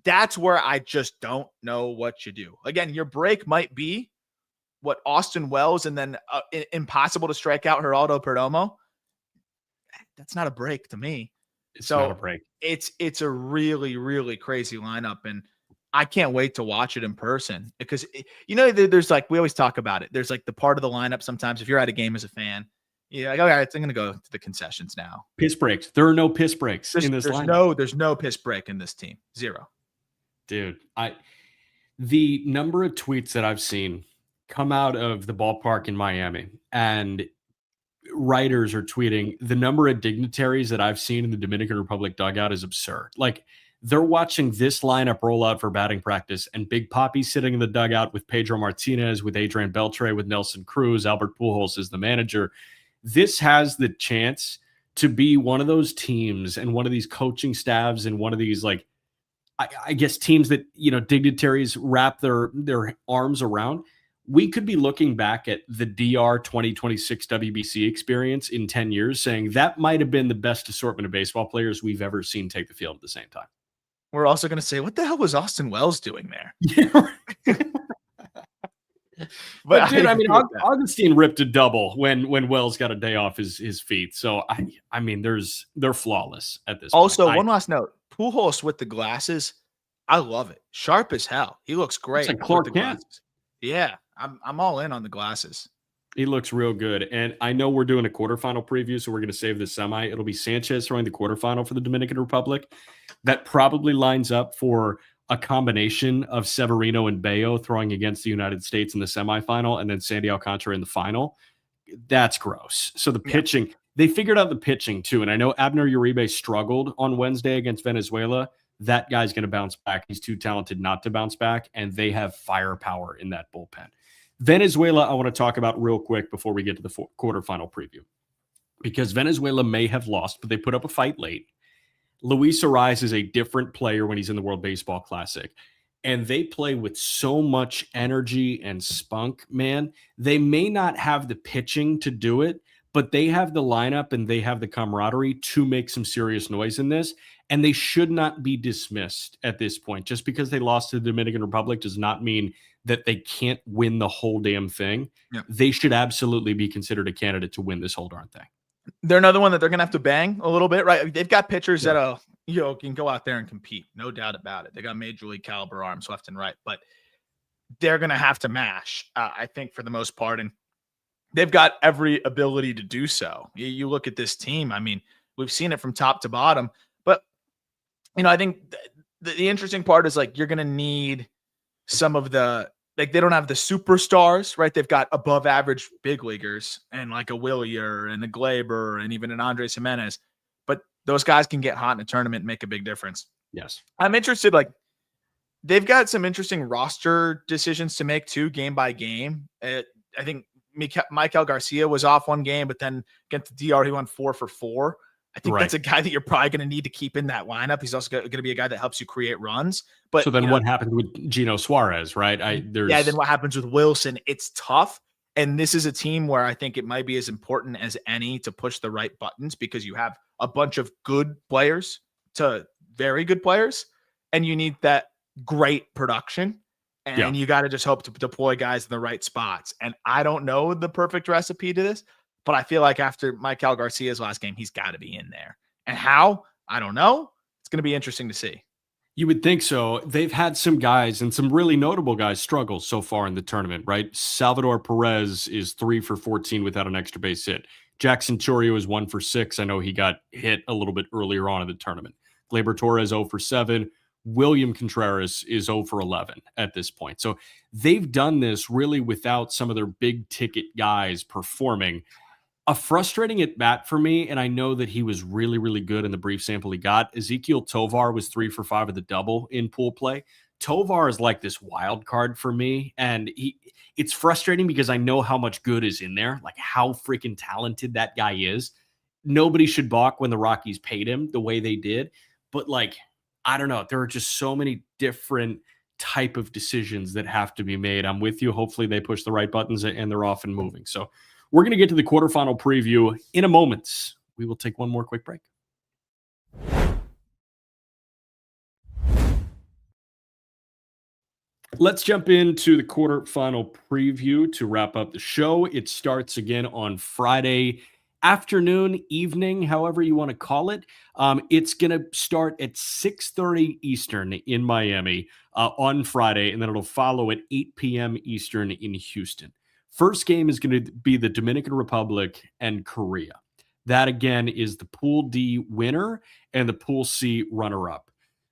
Speaker 2: That's where I just don't know what you do. Again, your break might be what Austin Wells and then impossible to strike out Geraldo Perdomo. That's not a break to me.
Speaker 1: It's not a break.
Speaker 2: It's a really, really crazy lineup, and I can't wait to watch it in person because, there's like, we always talk about it. There's like the part of the lineup sometimes if you're at a game as a fan, you're like, all right, I'm going to go to the concessions now.
Speaker 1: Piss breaks. There are no piss breaks in this lineup.
Speaker 2: There's no piss break in this team. Zero.
Speaker 1: Dude, the number of tweets that I've seen come out of the ballpark in Miami, and writers are tweeting, the number of dignitaries that I've seen in the Dominican Republic dugout is absurd. Like, they're watching this lineup roll out for batting practice, and Big Papi sitting in the dugout with Pedro Martinez, with Adrian Beltre, with Nelson Cruz, Albert Pujols is the manager. This has the chance to be one of those teams and one of these coaching staffs and one of these, like, I guess teams that, dignitaries wrap their arms around. We could be looking back at the DR 2026 WBC experience in 10 years saying that might have been the best assortment of baseball players we've ever seen take the field at the same time.
Speaker 2: We're also going to say, what the hell was Austin Wells doing there?
Speaker 1: Yeah. But dude, I mean, Augustine ripped a double when Wells got a day off his feet. So I mean, they're flawless at this
Speaker 2: also,
Speaker 1: point.
Speaker 2: One last note. Pujols with the glasses, I love it. Sharp as hell. He looks great.
Speaker 1: It's like Clark Kent.
Speaker 2: Yeah, I'm all in on the glasses.
Speaker 1: He looks real good. And I know we're doing a quarterfinal preview, so we're going to save the semi. It'll be Sanchez throwing the quarterfinal for the Dominican Republic. That probably lines up for a combination of Severino and Bayo throwing against the United States in the semifinal, and then Sandy Alcantara in the final. That's gross. So the pitching, they figured out the pitching too. And I know Abner Uribe struggled on Wednesday against Venezuela. That guy's going to bounce back. He's too talented not to bounce back, and they have firepower in that bullpen. Venezuela, I want to talk about real quick before we get to the quarterfinal preview, because Venezuela may have lost, but they put up a fight late. Luis Ariz is a different player when he's in the World Baseball Classic, and they play with so much energy and spunk, man. They may not have the pitching to do it, but they have the lineup and they have the camaraderie to make some serious noise in this, and they should not be dismissed at this point. Just because they lost to the Dominican Republic does not mean that they can't win the whole damn thing. Yeah. They should absolutely be considered a candidate to win this whole darn thing.
Speaker 2: They're another one that they're going to have to bang a little bit, right? They've got pitchers that can go out there and compete, no doubt about it. They got major league caliber arms left and right, but they're going to have to mash, I think, for the most part, and they've got every ability to do so. You look at this team, I mean, we've seen it from top to bottom, but I think the interesting part is, like, you're going to need some of the, like, they don't have the superstars, right? They've got above average big leaguers and like a Willier and a Glaber and even an Andres Jimenez, but those guys can get hot in a tournament and make a big difference.
Speaker 1: Yes.
Speaker 2: I'm interested. Like, they've got some interesting roster decisions to make too, game by game. I think Michael Garcia was off one game, but then against the DR, he went 4 for 4. I think that's a guy that you're probably going to need to keep in that lineup. He's also going to be a guy that helps you create runs. But
Speaker 1: so then what happens with Gino Suarez, right?
Speaker 2: Then what happens with Wilson? It's tough. And this is a team where I think it might be as important as any to push the right buttons, because you have a bunch of good players to very good players, and you need that great production. And you got to just hope to deploy guys in the right spots. And I don't know the perfect recipe to this, but I feel like after Michael Garcia's last game, he's got to be in there. And how? I don't know. It's going to be interesting to see.
Speaker 1: You would think so. They've had some guys, and some really notable guys, struggle so far in the tournament, right? Salvador Perez is 3 for 14 without an extra base hit. Jackson Chourio is 1 for 6. I know he got hit a little bit earlier on in the tournament. Gleyber Torres 0 for 7. William Contreras is 0 for 11 at this point. So they've done this really without some of their big ticket guys performing. A frustrating at bat for me, and I know that he was really, really good in the brief sample he got. Ezekiel Tovar was 3 for 5 with a double in pool play. Tovar is like this wild card for me, and it's frustrating because I know how much good is in there, like how freaking talented that guy is. Nobody should balk when the Rockies paid him the way they did, but like, I don't know. There are just so many different type of decisions that have to be made. I'm with you. Hopefully they push the right buttons and they're off and moving. So we're going to get to the quarterfinal preview in a moment. We will take one more quick break. Let's jump into the quarterfinal preview to wrap up the show. It starts again on Friday afternoon, evening, however you want to call it. It's going to start at 6:30 Eastern in Miami on Friday, and then it'll follow at 8 p.m. Eastern in Houston. First game is going to be the Dominican Republic and Korea. That, again, is the Pool D winner and the Pool C runner-up.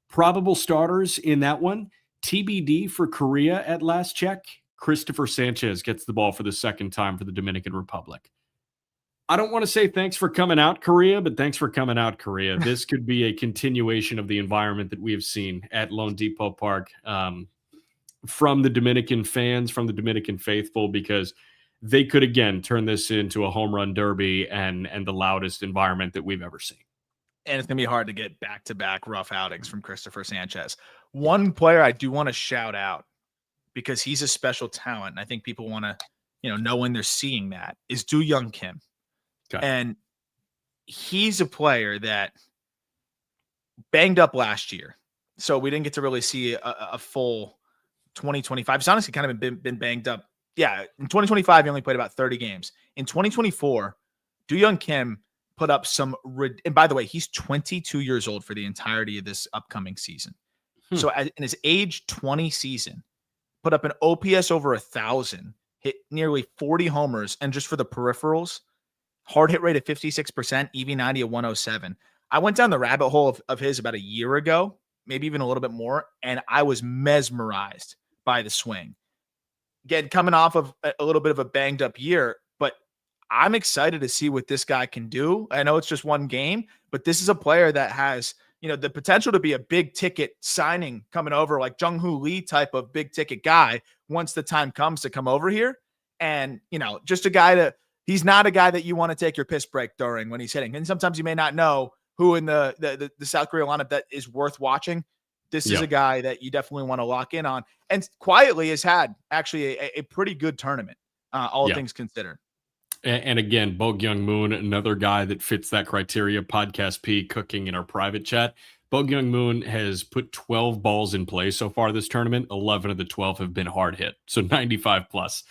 Speaker 1: Probable starters in that one, TBD for Korea at last check. Christopher Sanchez gets the ball for the second time for the Dominican Republic. I don't want to say thanks for coming out, Korea, but thanks for coming out, Korea. This could be a continuation of the environment that we have seen at Lone Depot Park. From the Dominican fans, from the Dominican faithful, because they could, again, turn this into a home run derby and the loudest environment that we've ever seen.
Speaker 2: And it's going to be hard to get back-to-back rough outings from Christopher Sanchez. One player I do want to shout out because he's a special talent, and I think people want to, know when they're seeing that, is Do Young Kim. Okay. And he's a player that banged up last year. So we didn't get to really see a full 2025. It's honestly kind of been banged up. Yeah, in 2025, he only played about 30 games. In 2024, Do Young Kim put up some, and by the way, he's 22 years old for the entirety of this upcoming season. So in his age 20 season, put up an OPS over 1,000, hit nearly 40 homers, and just for the peripherals, hard hit rate of 56%, EV90 of 107. I went down the rabbit hole of his about a year ago, maybe even a little bit more, and I was mesmerized by the swing. Again, coming off of a little bit of a banged up year, but I'm excited to see what this guy can do. I know it's just one game, but this is a player that has, the potential to be a big ticket signing coming over, like Jung-Hoo Lee type of big ticket guy once the time comes to come over here. And, just a guy he's not a guy that you want to take your piss break during when he's hitting. And sometimes you may not know who in the South Korea lineup that is worth watching. This is a guy that you definitely want to lock in on, and quietly has had actually a pretty good tournament, all things considered.
Speaker 1: And again, Bo Kyung Moon, another guy that fits that criteria. Podcast P cooking in our private chat. Bo Kyung Moon has put 12 balls in play so far this tournament. 11 of the 12 have been hard hit, so 95 plus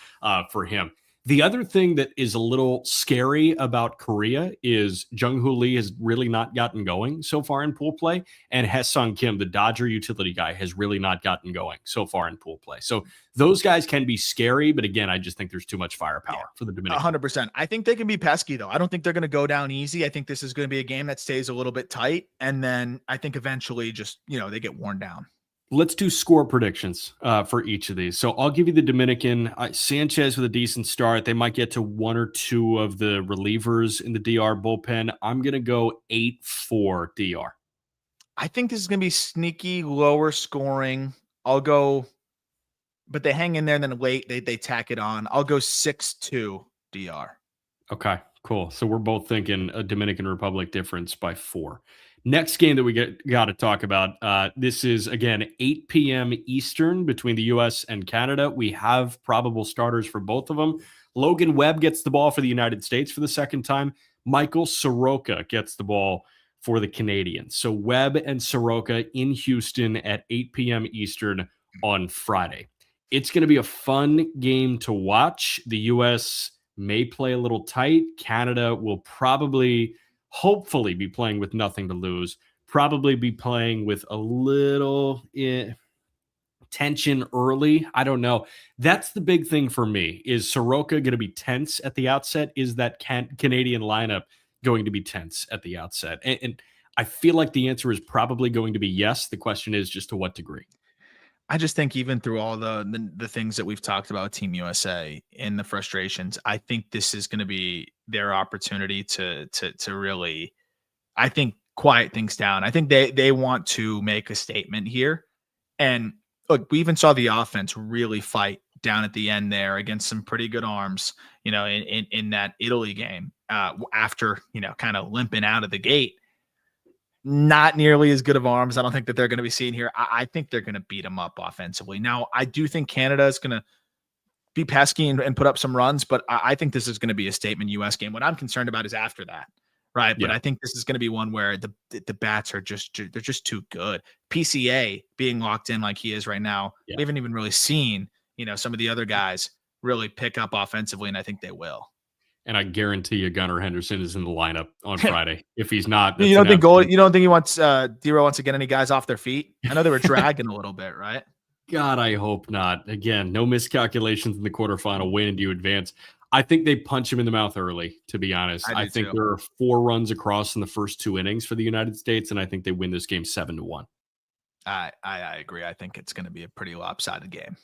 Speaker 1: for him. The other thing that is a little scary about Korea is Jung-Hoo Lee has really not gotten going so far in pool play, and Hae-Sung Kim, the Dodger utility guy, has really not gotten going so far in pool play. So those guys can be scary, but again, I just think there's too much firepower for the Dominican.
Speaker 2: 100%. I think they can be pesky, though. I don't think they're going to go down easy. I think this is going to be a game that stays a little bit tight, and then I think eventually just, they get worn down.
Speaker 1: Let's do score predictions for each of these. So I'll give you the Dominican. Sanchez with a decent start. They might get to one or two of the relievers in the DR bullpen. I'm going to go 8-4 DR.
Speaker 2: I think this is going to be sneaky, lower scoring. I'll go, but they hang in there and then late they tack it on. I'll go 6-2 DR.
Speaker 1: Okay, cool. So we're both thinking a Dominican Republic difference by 4. Next game that we got to talk about, this is, again, 8 p.m. Eastern between the U.S. and Canada. We have probable starters for both of them. Logan Webb gets the ball for the United States for the second time. Michael Soroka gets the ball for the Canadians. So Webb and Soroka in Houston at 8 p.m. Eastern on Friday. It's going to be a fun game to watch. The U.S. may play a little tight. Canada will probably, hopefully, be playing with nothing to lose. Probably be playing with a little tension early. I don't know. That's the big thing for me. Is Soroka going to be tense at the outset? Is that Canadian lineup going to be tense at the outset? And I feel like the answer is probably going to be yes. The question is just to what degree.
Speaker 2: I just think even through all the things that we've talked about with Team USA and the frustrations, I think this is going to be their opportunity to really, I think, quiet things down. I think they want to make a statement here. And look, we even saw the offense really fight down at the end there against some pretty good arms, in that Italy game, after, kind of limping out of the gate. Not nearly as good of arms. I don't think that they're going to be seeing here. I think they're going to beat them up offensively. Now, I do think Canada is going to be pesky and put up some runs, but I think this is going to be a statement U.S. game. What I'm concerned about is after that, right?
Speaker 1: Yeah.
Speaker 2: But I think this is going to be one where the bats are they're just too good. PCA being locked in like he is right now, we haven't even really seen, some of the other guys really pick up offensively, and I think they will.
Speaker 1: And I guarantee you Gunnar Henderson is in the lineup on Friday. If he's not,
Speaker 2: you don't think he wants Dero wants to get any guys off their feet? I know they were dragging a little bit, right?
Speaker 1: God, I hope not. Again, no miscalculations in the quarterfinal win. Do you advance? I think they punch him in the mouth early, to be honest. I think there are 4 runs across in the first 2 innings for the United States, and I think they win this game 7-1.
Speaker 2: I agree. I think it's going to be a pretty lopsided game.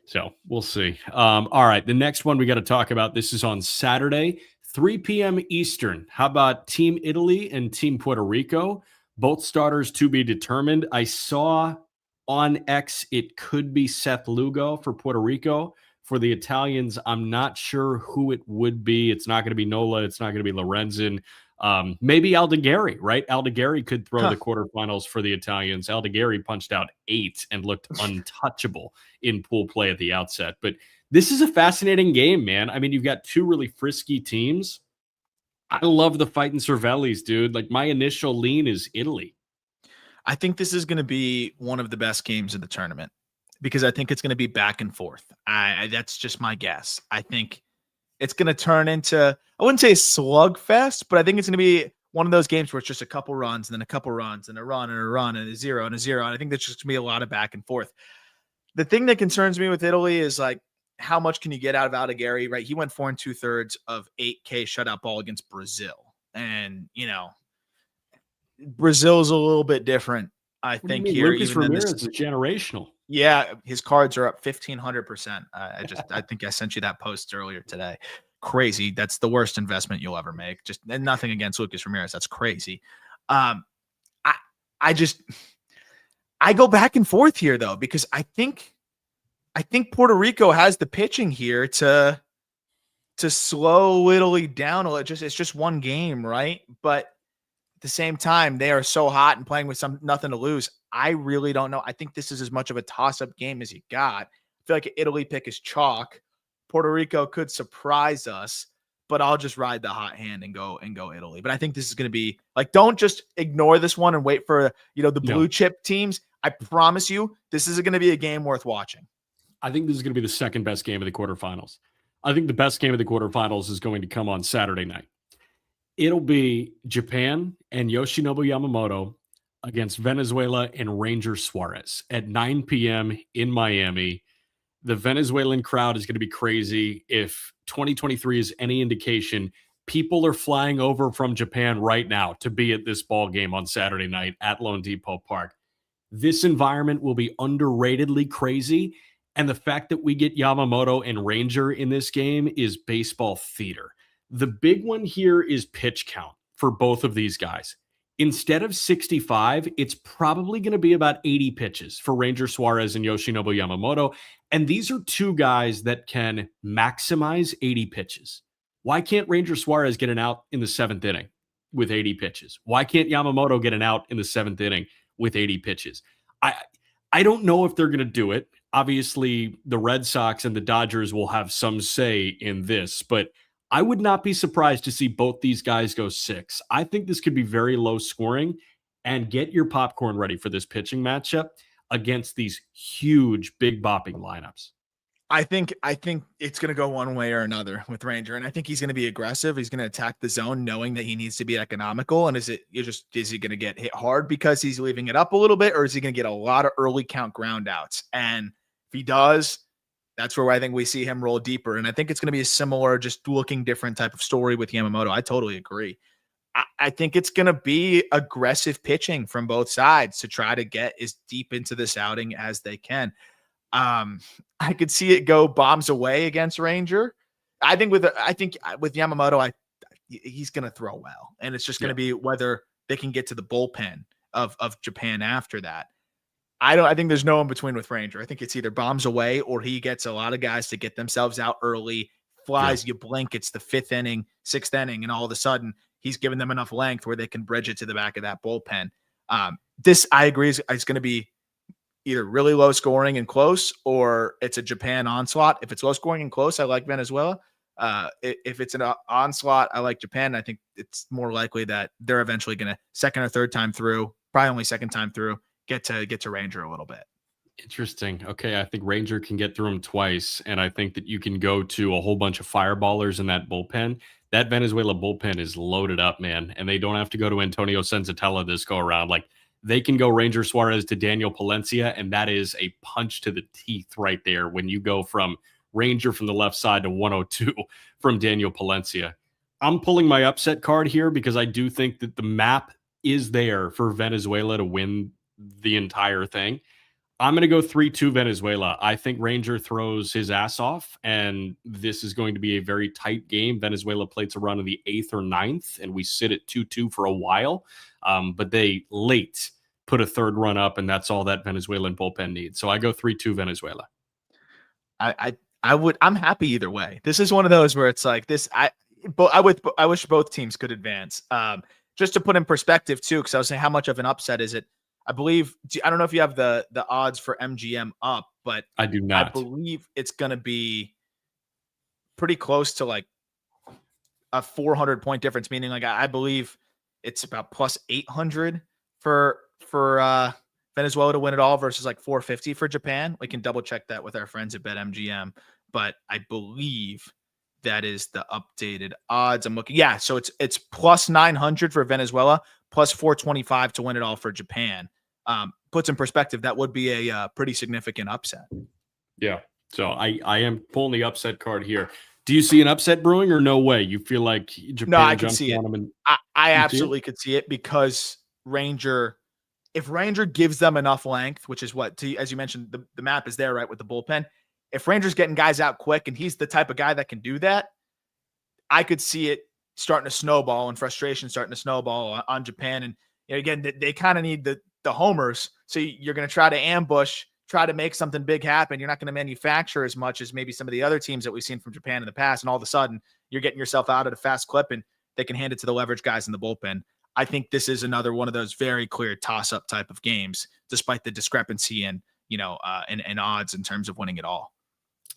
Speaker 1: So we'll see. All right. The next one we got to talk about. This is on Saturday, 3 p.m. Eastern. How about Team Italy and Team Puerto Rico? Both starters to be determined. I saw on X it could be Seth Lugo for Puerto Rico. For the Italians, I'm not sure who it would be. It's not going to be Nola. It's not going to be Lorenzen. Maybe Aldegheri, right? Aldegheri could throw the quarterfinals for the Italians. Aldegheri punched out 8 and looked untouchable in pool play at the outset. But this is a fascinating game, man. I mean, you've got 2 really frisky teams. I love the fight in Cervelli's, dude. Like, my initial lean is Italy.
Speaker 2: I think this is going to be one of the best games of the tournament because I think it's going to be back and forth. That's just my guess. I think it's going to turn into, I wouldn't say a slugfest, but I think it's going to be one of those games where it's just a couple runs and then a couple runs and a run and a run and a 0 and a 0. And I think there's just going to be a lot of back and forth. The thing that concerns me with Italy is like, how much can you get out of Aldegheri, right? He went 4 2/3 of 8K shutout ball against Brazil. And, Brazil's a little bit different, I think. Here,
Speaker 1: Lucas Ramirez is generational.
Speaker 2: Yeah, his cards are up 1,500%. I think I sent you that post earlier today. Crazy. That's the worst investment you'll ever make. Just and nothing against Lucas Ramirez. That's crazy. I go back and forth here though, because I think Puerto Rico has the pitching here to slow Italy down. It's just one game, right? But at the same time, they are so hot and playing with nothing to lose. I really don't know. I think this is as much of a toss-up game as you got. I feel like an Italy pick is chalk. Puerto Rico could surprise us, but I'll just ride the hot hand and go Italy. But I think this is going to be like, don't just ignore this one and wait for the blue chip teams. I promise you, this is going to be a game worth watching.
Speaker 1: I think this is going to be the second best game of the quarterfinals. I think the best game of the quarterfinals is going to come on Saturday night. It'll be Japan and Yoshinobu Yamamoto against Venezuela and Ranger Suarez at 9 p.m. in Miami. The Venezuelan crowd is going to be crazy. If 2023 is any indication, people are flying over from Japan right now to be at this ball game on Saturday night at Lone Depot Park. This environment will be underratedly crazy. And the fact that we get Yamamoto and Ranger in this game is baseball theater. The big one here is pitch count for both of these guys. Instead of 65, it's probably going to be about 80 pitches for Ranger Suarez and Yoshinobu Yamamoto. And these are 2 guys that can maximize 80 pitches. Why can't Ranger Suarez get an out in the 7th inning with 80 pitches? Why can't Yamamoto get an out in the 7th inning with 80 pitches? I don't know if they're going to do it. Obviously, the Red Sox and the Dodgers will have some say in this, but I would not be surprised to see both these guys go 6. I think this could be very low scoring, and get your popcorn ready for this pitching matchup against these huge, big bopping lineups.
Speaker 2: I think it's going to go one way or another with Ranger, and I think he's going to be aggressive. He's going to attack the zone, knowing that he needs to be economical. And is he going to get hit hard because he's leaving it up a little bit, or is he going to get a lot of early count ground outs? And if he does, that's where I think we see him roll deeper. And I think it's going to be a similar, just looking different type of story with Yamamoto. I totally agree. I think it's going to be aggressive pitching from both sides to try to get as deep into this outing as they can. I could see it go bombs away against Ranger. I think with Yamamoto, he's going to throw well, and it's just going to be whether they can get to the bullpen of Japan after that. I think there's no in between with Ranger. I think it's either bombs away or he gets a lot of guys to get themselves out early, flies, you blink, it's the 5th inning, 6th inning, and all of a sudden he's giving them enough length where they can bridge it to the back of that bullpen. This, I agree, is going to be either really low scoring and close, or it's a Japan onslaught. If it's low scoring and close, I like Venezuela. If it's an onslaught, I like Japan. I think it's more likely that they're eventually going to second or third time through, probably only second time through, get to Ranger a little bit.
Speaker 1: Interesting. Okay, I think Ranger can get through them twice, and I think that you can go to a whole bunch of fireballers in that bullpen. That Venezuela bullpen is loaded up, man, and they don't have to go to Antonio Senzatella this go around. Like, they can go Ranger Suarez to Daniel Palencia, and that is a punch to the teeth right there when you go from Ranger from the left side to 102 from Daniel Palencia. I'm pulling my upset card here because I do think that the map is there for Venezuela to win the entire thing. I'm going to go 3-2 Venezuela. I think Ranger throws his ass off, and this is going to be a very tight game. Venezuela plates a run in the 8th or 9th, and we sit at 2-2 for a while. But they late put a third run up, and that's all that Venezuelan bullpen needs. So I go 3-2 Venezuela.
Speaker 2: I'm happy either way. This is one of those where it's like this. I wish both teams could advance. Just to put in perspective too, because I was saying, how much of an upset is it? I believe, I don't know if you have the odds for MGM up, but
Speaker 1: I do not.
Speaker 2: I believe it's going to be pretty close to like a 400 point difference, meaning like I believe it's about plus 800 for Venezuela to win it all versus like 450 for Japan. We can double check that with our friends at BetMGM, but I believe that is the updated odds I'm looking. Yeah, so it's plus 900 for Venezuela, plus 425 to win it all for Japan. Puts in perspective, that would be a pretty significant upset.
Speaker 1: Yeah. So I am pulling the upset card here. Do you see an upset brewing or no way? You feel like Japan?
Speaker 2: No, I can see it. I absolutely could see it because if Ranger gives them enough length, which is what, as you mentioned, the map is there, right, with the bullpen. If Ranger's getting guys out quick and he's the type of guy that can do that, I could see it starting to snowball and frustration starting to snowball on Japan. And again, they kind of need the homers. So you're going to try to ambush, try to make something big happen. You're not going to manufacture as much as maybe some of the other teams that we've seen from Japan in the past. And all of a sudden you're getting yourself out at a fast clip and they can hand it to the leverage guys in the bullpen. I think this is another one of those very clear toss-up type of games, despite the discrepancy in odds in terms of winning it all.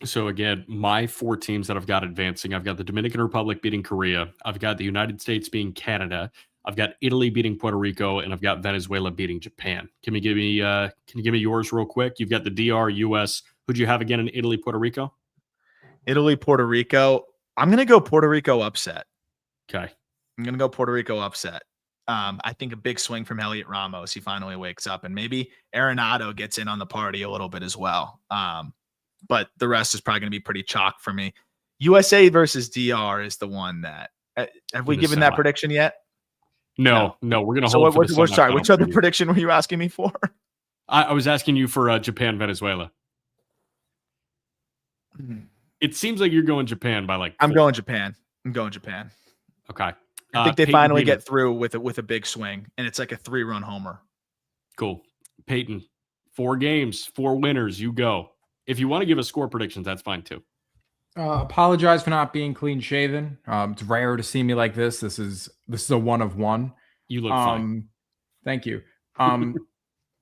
Speaker 1: So again, my 4 teams that I've got advancing, I've got the Dominican Republic beating Korea. I've got the United States beating Canada. I've got Italy beating Puerto Rico, and I've got Venezuela beating Japan. Can you give me yours real quick? You've got the DR, US. Who'd you have again in Italy, Puerto Rico?
Speaker 2: Italy, Puerto Rico. I'm going to go Puerto Rico upset.
Speaker 1: Okay.
Speaker 2: I'm going to go Puerto Rico upset. I think a big swing from Elliot Ramos. He finally wakes up, and maybe Arenado gets in on the party a little bit as well. But the rest is probably going to be pretty chalk for me. USA versus DR is the one that have we given that prediction yet?
Speaker 1: No. We're going to hold.
Speaker 2: Sorry, which other prediction were you asking me for?
Speaker 1: I was asking you for Japan, Venezuela. It seems like you're going Japan by like.
Speaker 2: I'm going Japan.
Speaker 1: Okay.
Speaker 2: I think they finally get through with a big swing, and it's like a 3-run homer.
Speaker 1: Cool. Peyton, 4 games, 4 winners. You go. If you want to give us score predictions, that's fine too.
Speaker 3: Apologize for not being clean shaven. It's rare to see me like this. This is a 1 of 1.
Speaker 1: You look fine.
Speaker 3: Thank you. I'm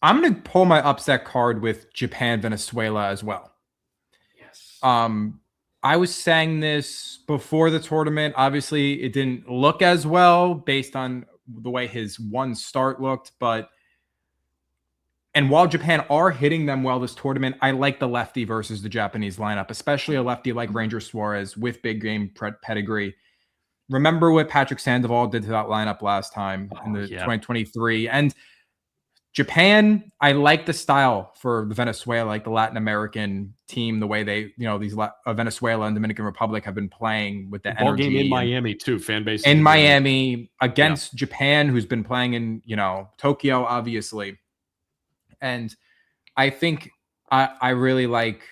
Speaker 3: going to pull my upset card with Japan, Venezuela as well.
Speaker 1: Yes.
Speaker 3: I was saying this before the tournament. Obviously, it didn't look as well based on the way his one start looked, and while Japan are hitting them well this tournament, I like the lefty versus the Japanese lineup, especially a lefty like Ranger Suarez with big game pedigree. Remember what Patrick Sandoval did to that lineup last time in the 2023. And Japan, I like the style for the Venezuela, like the Latin American team, the way they, these Venezuela and Dominican Republic have been playing with the
Speaker 1: Ball
Speaker 3: energy.
Speaker 1: game in Miami too. Fan base
Speaker 3: in Miami against Japan, who's been playing in, Tokyo, obviously. And I think I really like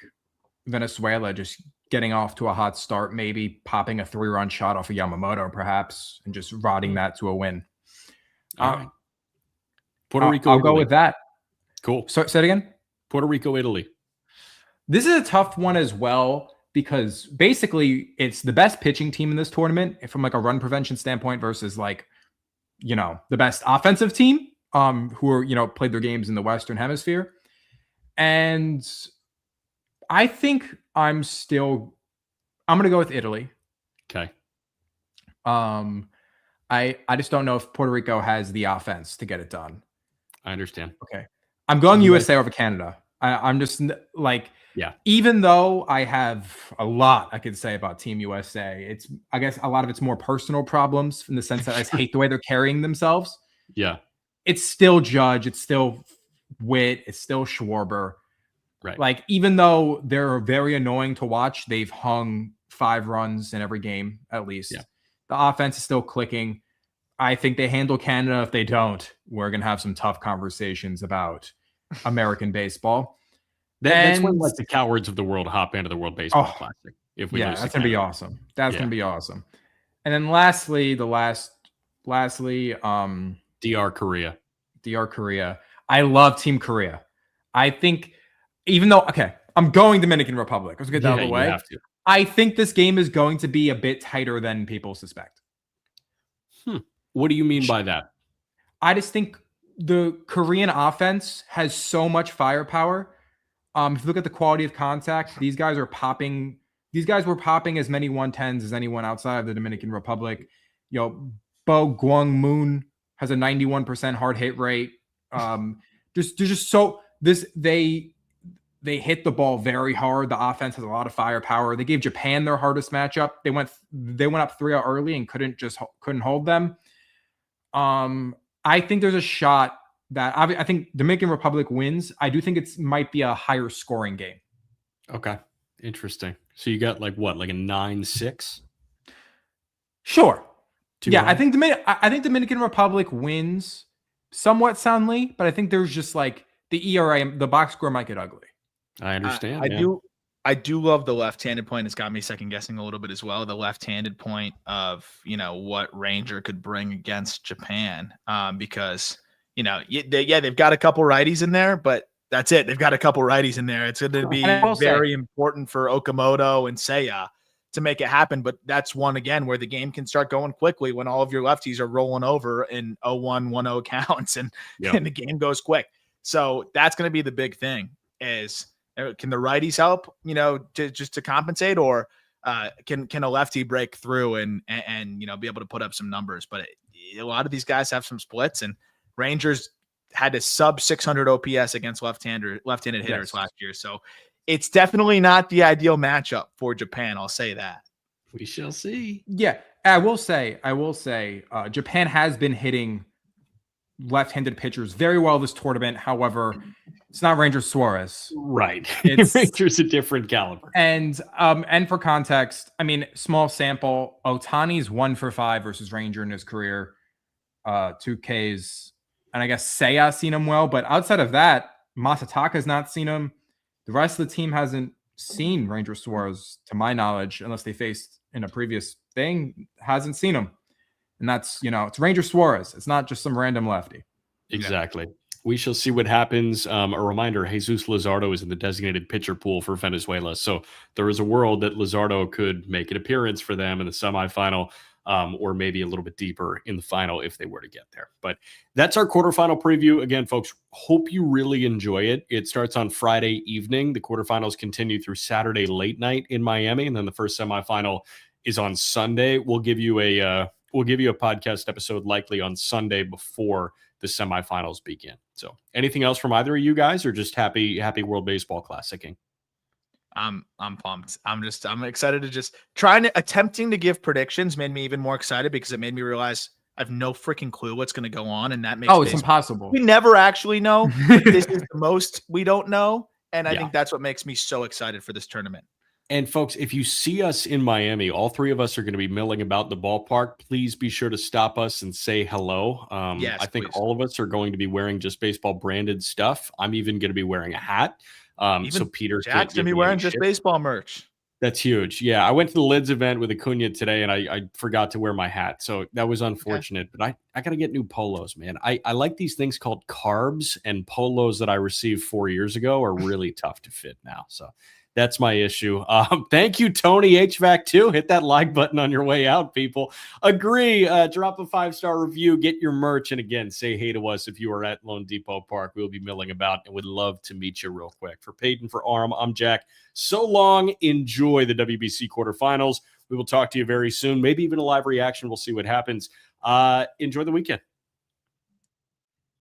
Speaker 3: Venezuela just getting off to a hot start, maybe popping a 3-run shot off of Yamamoto, perhaps, and just riding that to a win.
Speaker 1: All right. Puerto Rico,
Speaker 3: I'll go with that.
Speaker 1: Cool.
Speaker 3: So say it again.
Speaker 1: Puerto Rico, Italy.
Speaker 3: This is a tough one as well, because basically it's the best pitching team in this tournament from like a run prevention standpoint versus like, the best offensive team who are, played their games in the Western Hemisphere. And I think I'm going to go with Italy.
Speaker 1: Okay.
Speaker 3: I just don't know if Puerto Rico has the offense to get it done.
Speaker 1: I understand.
Speaker 3: Okay. I'm going USA over Canada. I'm just like, even though I have a lot I could say about Team USA, I guess a lot of it's more personal problems in the sense that I just hate the way they're carrying themselves.
Speaker 1: Yeah.
Speaker 3: It's still Judge. It's still Witt. It's still Schwarber.
Speaker 1: Right.
Speaker 3: Like, even though they're very annoying to watch, they've hung 5 runs in every game, at least.
Speaker 1: Yeah.
Speaker 3: The offense is still clicking. I think they handle Canada. If they don't, we're going to have some tough conversations about American baseball.
Speaker 1: That's when like the cowards of the world hop into the World Baseball Classic. If we lose
Speaker 3: that's going to be awesome. That's going to be awesome. And then lastly,
Speaker 1: DR Korea.
Speaker 3: DR Korea. I love Team Korea. I think, even though, I'm going Dominican Republic. Let's get that out of the way.
Speaker 1: You have to.
Speaker 3: I think this game is going to be a bit tighter than people suspect.
Speaker 1: What do you mean by that? I
Speaker 3: just think the Korean offense has so much firepower. If you look at the quality of contact, these guys were popping as many 110s as anyone outside of the Dominican Republic. Bo Gwang Moon has a 91% hard hit rate. They hit the ball very hard. The offense has a lot of firepower. They gave Japan their hardest matchup. They went up 3-0 early and couldn't hold them. I think there's a shot that I think Dominican Republic wins. I do think it might be a higher scoring game.
Speaker 1: Okay. Interesting. So you got like what, like a 9-6?
Speaker 3: Sure. I think Dominican Republic wins somewhat soundly, but I think there's just like the ERA, the box score might get ugly.
Speaker 1: I understand.
Speaker 2: I do love the left-handed point. It's got me second guessing a little bit as well. The left-handed point of, what Ranger could bring against Japan. Because, they've got a couple righties in there, but that's it. They've got a couple righties in there. It's going to be very important for Okamoto and Seiya to make it happen. But that's one, again, where the game can start going quickly when all of your lefties are rolling over in 0-1, 1-0 counts and the game goes quick. So that's going to be the big thing is, can the righties help, to compensate, or can a lefty break through and be able to put up some numbers? But a lot of these guys have some splits, and Rangers had a sub 600 OPS against left-handed hitters last year. So it's definitely not the ideal matchup for Japan. I'll say that.
Speaker 1: We shall see.
Speaker 3: Yeah, I will say, Japan has been hitting left-handed pitchers very well this tournament. However, it's not Ranger Suarez.
Speaker 1: Right. Ranger's a different caliber.
Speaker 3: And for context, small sample, Ohtani's 1-for-5 versus Ranger in his career, 2 Ks. And I guess Seiya's seen him well, but outside of that, Masataka's not seen him. The rest of the team hasn't seen Ranger Suarez, to my knowledge, unless they faced in a previous thing, hasn't seen him. And that's, it's Ranger Suarez. It's not just some random lefty.
Speaker 1: Exactly. We shall see what happens. A reminder, Jesus Luzardo is in the designated pitcher pool for Venezuela. So there is a world that Luzardo could make an appearance for them in the semifinal, or maybe a little bit deeper in the final if they were to get there. But that's our quarterfinal preview. Again, folks, hope you really enjoy it. It starts on Friday evening. The quarterfinals continue through Saturday late night in Miami, and then the first semifinal is on Sunday. We'll give you a podcast episode likely on Sunday before the semifinals begin. So anything else from either of you guys, or just happy World Baseball Classicing?
Speaker 2: I'm pumped. I'm excited to just attempting to give predictions made me even more excited, because it made me realize I have no freaking clue what's going to go on, and that makes
Speaker 3: Oh, it's
Speaker 2: baseball.
Speaker 3: impossible.
Speaker 2: We never actually know, but this is the most we don't know, and I
Speaker 1: Yeah.
Speaker 2: think that's what makes me so excited for this tournament.
Speaker 1: And folks, if you see us in Miami, all three of us are going to be milling about the ballpark. Please be sure to stop us and say hello.
Speaker 2: Yes,
Speaker 1: I think
Speaker 2: please.
Speaker 1: all of us are going to be wearing Just Baseball branded stuff. I'm even going to be wearing a hat. So Peter can't
Speaker 2: Jack's
Speaker 1: give
Speaker 2: gonna be
Speaker 1: me
Speaker 2: wearing
Speaker 1: any
Speaker 2: Just
Speaker 1: shit.
Speaker 2: Baseball merch.
Speaker 1: That's huge. Yeah, I went to the Lids event with Acuna today, and I forgot to wear my hat, so that was unfortunate. But I got to get new polos, man. I like these things called carbs, and polos that I received 4 years ago are really tough to fit now. So that's my issue. Thank you, Tony HVAC, too. Hit that like button on your way out, people. Agree. Drop a 5-star review. Get your merch. And again, say hey to us if you are at Lone Depot Park. We'll be milling about and would love to meet you real quick. For Peyton, for Aram, I'm Jack. So long. Enjoy the WBC quarterfinals. We will talk to you very soon. Maybe even a live reaction. We'll see what happens. Enjoy the weekend.